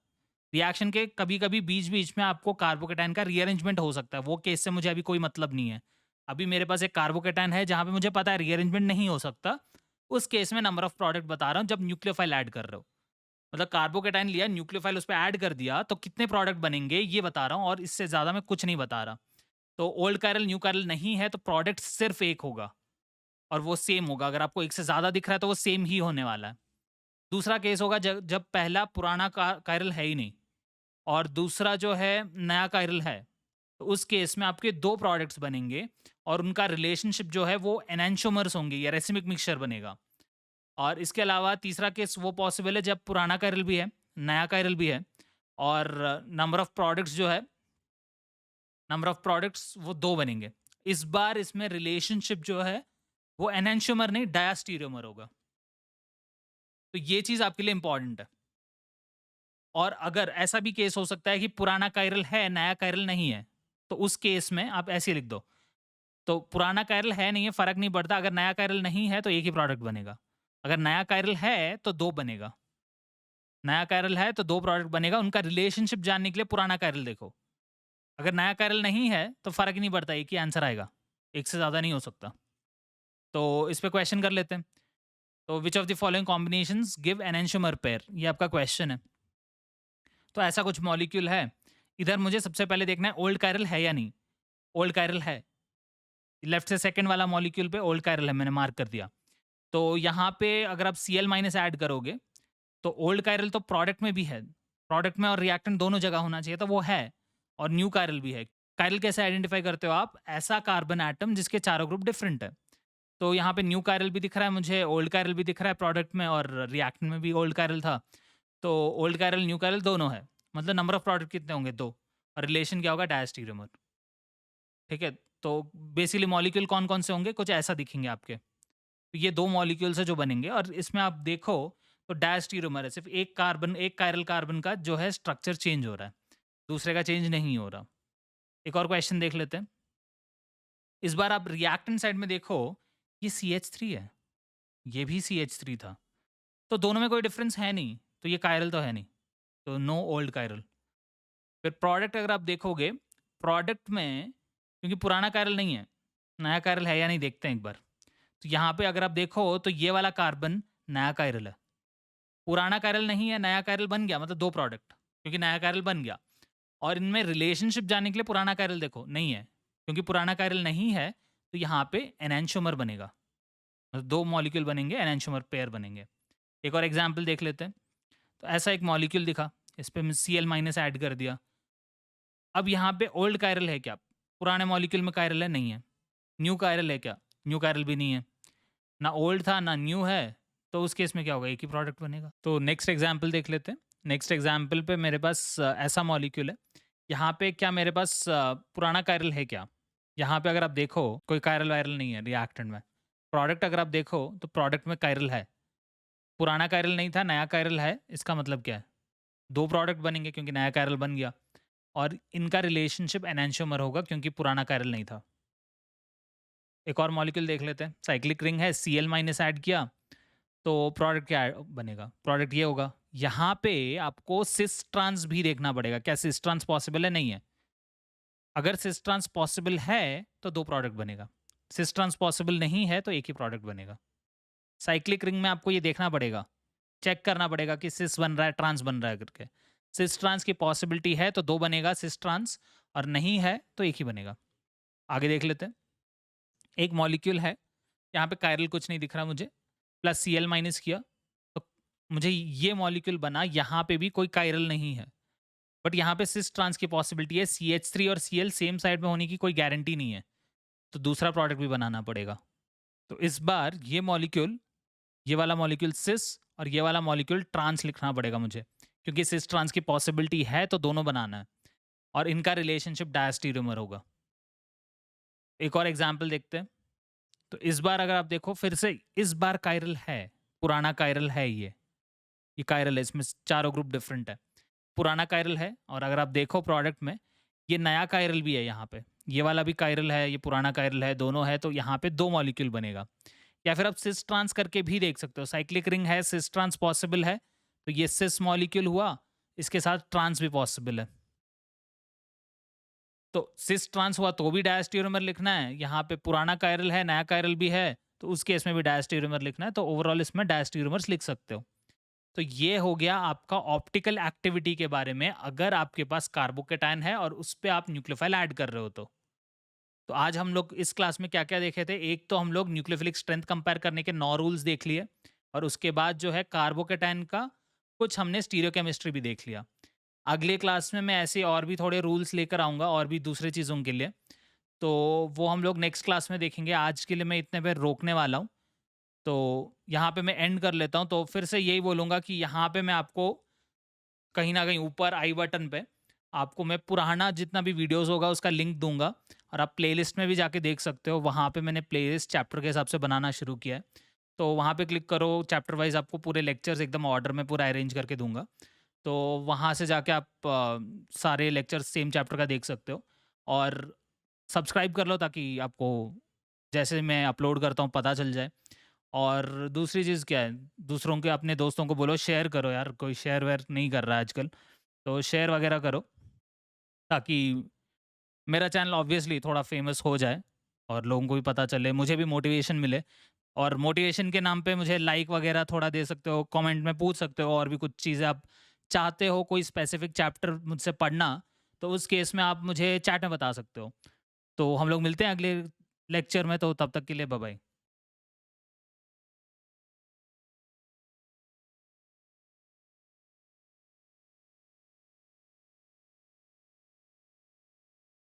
रिएक्शन के कभी-कभी बीच-बीच में आपको कार्बोकेटाइन का रीअरेंजमेंट हो सकता है, वो केस से मुझे अभी कोई मतलब नहीं है। अभी मेरे पास एक कार्बोकेटाइन है जहाँ पे मुझे पता है रीअरेंजमेंट नहीं हो सकता। उस केस में नंबर ऑफ प्रोडक्ट बता रहा हूँ जब न्यूक्लियोफाइल ऐड कर रहे हो। मतलब कार्बोकेटाइन लिया, न्यूक्लियोफाइल उस पे ऐड कर दिया, तो कितने प्रोडक्ट बनेंगे ये बता रहा हूँ, और इससे ज़्यादा मैं कुछ नहीं बता रहा। तो ओल्ड कायरल, न्यू कायरल नहीं है तो प्रोडक्ट सिर्फ एक होगा, और वो सेम होगा। अगर आपको एक से ज़्यादा दिख रहा है तो वो सेम ही होने वाला है। दूसरा केस होगा जब जब पहला पुराना कायरल है ही नहीं, और दूसरा जो है नया कायरल है। तो उस केस में आपके 2 प्रोडक्ट्स बनेंगे, और उनका रिलेशनशिप जो है वो एनेंटियोमर्स होंगे या रेसिमिक मिक्सचर बनेगा। और इसके अलावा तीसरा केस वो पॉसिबल है जब पुराना कायरल भी है, नया कायरल भी है, और नंबर ऑफ प्रोडक्ट्स जो है, नंबर ऑफ प्रोडक्ट्स वो 2 बनेंगे। इस बार इसमें रिलेशनशिप जो है वो एनेंटियोमर नहीं डायस्टीरियोमर होगा। तो ये चीज़ आपके लिए इंपॉर्टेंट है। और अगर ऐसा भी केस हो सकता है कि पुराना कायरल है, नया कायरल नहीं है, तो उस केस में आप ऐसे लिख दो। तो पुराना कायरल है, नहीं है, फ़र्क नहीं पड़ता। अगर नया कायरल नहीं है, तो एक ही प्रोडक्ट बनेगा। अगर नया कायरल है, तो 2 बनेगा। नया कायरल है, तो 2 प्रोडक्ट बनेगा। उनका रिलेशनशिप जानने के लिए पुराना कायरल देखो। अगर नया कायरल नहीं है, तो फ़र्क ही नहीं पड़ता, एक ही आंसर आएगा। एक से ज़्यादा नहीं हो सकता। तो इस पे क्वेश्चन कर लेते हैं। तो which of the following combinations give enantiomer pair, ये आपका क्वेश्चन है। तो ऐसा कुछ मॉलिक्यूल है। इधर मुझे सबसे पहले देखना है ओल्ड कायरल है या नहीं। ओल्ड कायरल है। लेफ्ट से सेकंड वाला मॉलिक्यूल पे ओल्ड कायरल है, मैंने मार्क कर दिया। तो यहाँ पे अगर आप Cl माइनस ऐड करोगे, तो ओल्ड कायरल तो प्रोडक्ट में भी है। प्रोडक्ट में और रिएक्टेंट दोनों जगह होना चाहिए, तो वो है। और न्यू कायरल भी है। कायरल कैसे आइडेंटिफाई करते हो आप? ऐसा कार्बन एटम जिसके चारों ग्रुप डिफरेंट है। तो यहाँ पे न्यू कायरल भी दिख रहा है मुझे, ओल्ड कायरल भी दिख रहा है प्रोडक्ट में, और रिएक्टेंट में भी ओल्ड कायरल था। तो ओल्ड कायरल, न्यू कायरल दोनों है। मतलब नंबर ऑफ प्रोडक्ट कितने होंगे? 2। और रिलेशन क्या होगा? डायस्टीरियोमर। ठीक है? तो बेसिकली मॉलिक्यूल कौन-कौन से होंगे? कुछ ऐसा दिखेंगे आपके। तो ये 2 मॉलिक्यूल्स हैं जो बनेंगे और इसमें आप देखो तो डायस्टीरियोमर है, सिर्फ़ एक कायरल कार्बन का जो है स्ट्रक्चर चेंज हो रहा है, दूसरे का चेंज नहीं हो रहा। एक और क्वेश्चन देख लेते हैं। इस बार आप रिएक्टेंट साइड में देखो, ये CH3 है, ये भी CH3 था। तो दोनों में कोई डिफरेंस है नहीं, तो ये कायरल तो है नहीं, तो नो ओल्ड कायरल। फिर प्रोडक्ट अगर आप देखोगे, प्रोडक्ट में क्योंकि पुराना कायरल नहीं है, नया कायरल है या नहीं देखते हैं एक बार। तो यहाँ पे अगर आप देखो तो ये वाला कार्बन नया कायरल है। पुराना कायरल नहीं है, नया कायरल बन गया मतलब 2 प्रोडक्ट, क्योंकि नया कायरल बन गया। और इनमें रिलेशनशिप जानने के लिए पुराना कायरल देखो, नहीं है। क्योंकि पुराना कायरल नहीं है, तो यहाँ पे एनेंटियोमर बनेगा। मतलब 2 मॉलिक्यूल बनेंगे, एनेंटियोमर पेयर बनेंगे। एक और एग्ज़ाम्पल देख लेते हैं। तो ऐसा एक मॉलिक्यूल दिखा, इस पे मैं Cl- ऐड कर दिया। अब यहाँ पे ओल्ड कायरल है क्या? पुराने मॉलिक्यूल में कायरल है? नहीं है। न्यू कायरल है क्या? न्यू कायरल भी नहीं है। ना ओल्ड था, ना न्यू है, तो उस केस में क्या होगा? एक ही प्रोडक्ट बनेगा। तो नेक्स्ट एग्ज़ाम्पल देख लेते हैं। नेक्स्ट एग्ज़ाम्पल पे मेरे पास ऐसा मॉलिक्यूल है। यहाँ पे क्या मेरे पास पुराना कायरल है क्या? यहाँ पे अगर आप देखो, कोई कायरल-वायरल नहीं है रिएक्टेंट में। प्रोडक्ट अगर आप देखो, तो प्रोडक्ट में कायरल है। पुराना कायरल नहीं था, नया कायरल है, इसका मतलब क्या है? 2 प्रोडक्ट बनेंगे क्योंकि नया कायरल बन गया और इनका रिलेशनशिप एनेंटियोमर होगा क्योंकि पुराना कायरल नहीं था। एक और मॉलिक्यूल देख लेते हैं। साइक्लिक रिंग है, Cl- ऐड किया, तो प्रोडक्ट क्या बनेगा? प्रोडक्ट ये होगा। यहाँ पे आपको सिस ट्रांस भी देखना पड़ेगा। क्या सिस ट्रांस पॉसिबल है? नहीं है। अगर सिस ट्रांस पॉसिबल है, तो 2 प्रोडक्ट बनेगा। सिस ट्रांस पॉसिबल नहीं है, तो एक ही प्रोडक्ट बनेगा। साइक्लिक रिंग में आपको ये देखना पड़ेगा, चेक करना पड़ेगा कि सिस बन रहा है, ट्रांस बन रहा है करके। सिस ट्रांस की पॉसिबिलिटी है तो 2 बनेगा सिस ट्रांस और नहीं है तो एक ही बनेगा। आगे देख लेते हैं। एक मॉलिक्यूल है, यहाँ पे कायरल कुछ नहीं दिख रहा मुझे, प्लस Cl- किया, तो मुझे ये मॉलिक्यूल बना, यहाँ पे भी कोई कायरल नहीं है। बट यहाँ पे सिस ट्रांस की पॉसिबिलिटी है, CH3 और Cl सेम साइड में होने की कोई गारंटी नहीं है, तो दूसरा प्रोडक्ट भी बनाना पड़ेगा। तो इस बार ये वाला मॉलिक्यूल सिस और ये वाला मॉलिक्यूल ट्रांस लिखना पड़ेगा मुझे, क्योंकि सिस ट्रांस की पॉसिबिलिटी है तो दोनों बनाना है और इनका रिलेशनशिप डायस्टीरियोमर होगा। एक और एग्जाम्पल देखते हैं। तो इस बार अगर आप देखो फिर से, इस बार कायरल है, पुराना कायरल है ये कायरल है, इसमें चारों ग्रुप डिफरेंट है। पुराना कायरल है और अगर आप देखो प्रोडक्ट में, ये नया कायरल भी है यहाँ पे। ये वाला भी कायरल है, ये पुराना कायरल है, दोनों है, तो यहाँ पे 2 मॉलिक्यूल बनेगा। या फिर आप सिस ट्रांस करके भी देख सकते हो। साइक्लिक रिंग है, सिस ट्रांस पॉसिबल है, तो ये सिस मॉलिक्यूल हुआ, इसके साथ ट्रांस भी पॉसिबल है। तो सिस ट्रांस हुआ तो भी डायस्टीरियोमर लिखना है, यहाँ पे पुराना कायरल है, नया कायरल भी है, तो उस केस में भी डायस्टीरियोमर लिखना है, तो ओवरऑल इसमें डायस्टीरियोमर्स लिख सकते हो। तो ये हो गया आपका ऑप्टिकल एक्टिविटी के बारे में, अगर आपके पास कार्बोकेटायन है और उस पे आप न्यूक्लियोफाइल ऐड कर रहे हो तो। तो आज हम लोग इस क्लास में क्या-क्या देखे थे? एक तो हम लोग न्यूक्लियोफिलिक स्ट्रेंथ कंपेयर करने के 9 रूल्स देख लिए और उसके बाद जो है कार्बोकेटायन का कुछ हमने स्टीरियोकेमिस्ट्री भी देख लिया। अगले क्लास में मैं ऐसे और भी थोड़े रूल्स लेकर आऊँगा और भी दूसरे चीज़ों के लिए। तो वो हम लोग नेक्स्ट क्लास में देखेंगे। आज के लिए मैं इतने पे रोकने वाला हूँ। तो यहाँ पे मैं एंड कर लेता हूँ। तो फिर से यही बोलूँगा कि यहाँ पे मैं आपको कहीं न कहीं ऊपर आई बटन पे आपको मैं पुराना जितना भी वीडियोज़ होगा उसका लिंक दूँगा और आप प्लेलिस्ट में भी जाके देख सकते हो। वहाँ पे मैंने प्लेलिस्ट चैप्टर के हिसाब से बनाना शुरू किया है। तो वहाँ पे क्लिक करो, चैप्टर वाइज़ आपको पूरे लेक्चर्स एकदम ऑर्डर में पूरा अरेंज करके दूँगा। तो वहाँ से जाके आप सारे लेक्चर्स सेम चैप्टर का देख सकते हो और सब्सक्राइब कर लो ताकि आपको जैसे मैं अपलोड करता हूँ पता चल जाए। और दूसरी चीज़ क्या है, दूसरों के अपने दोस्तों को बोलो शेयर करो यार, कोई शेयर-वेयर नहीं कर रहा है आजकल। तो शेयर वगैरह करो ताकि मेरा चैनल ऑब्वियसली थोड़ा फेमस हो जाए और लोगों को भी पता चले, मुझे भी मोटिवेशन मिले। और मोटिवेशन के नाम पे मुझे लाइक वगैरह थोड़ा दे सकते हो, कमेंट में पूछ सकते हो और भी कुछ चीज़ें आप चाहते हो, कोई स्पेसिफिक चैप्टर मुझसे पढ़ना, तो उस केस में आप मुझे चैट में बता सकते हो। तो हम लोग मिलते हैं अगले लेक्चर में, तो तब तक के लिए बाय बाय।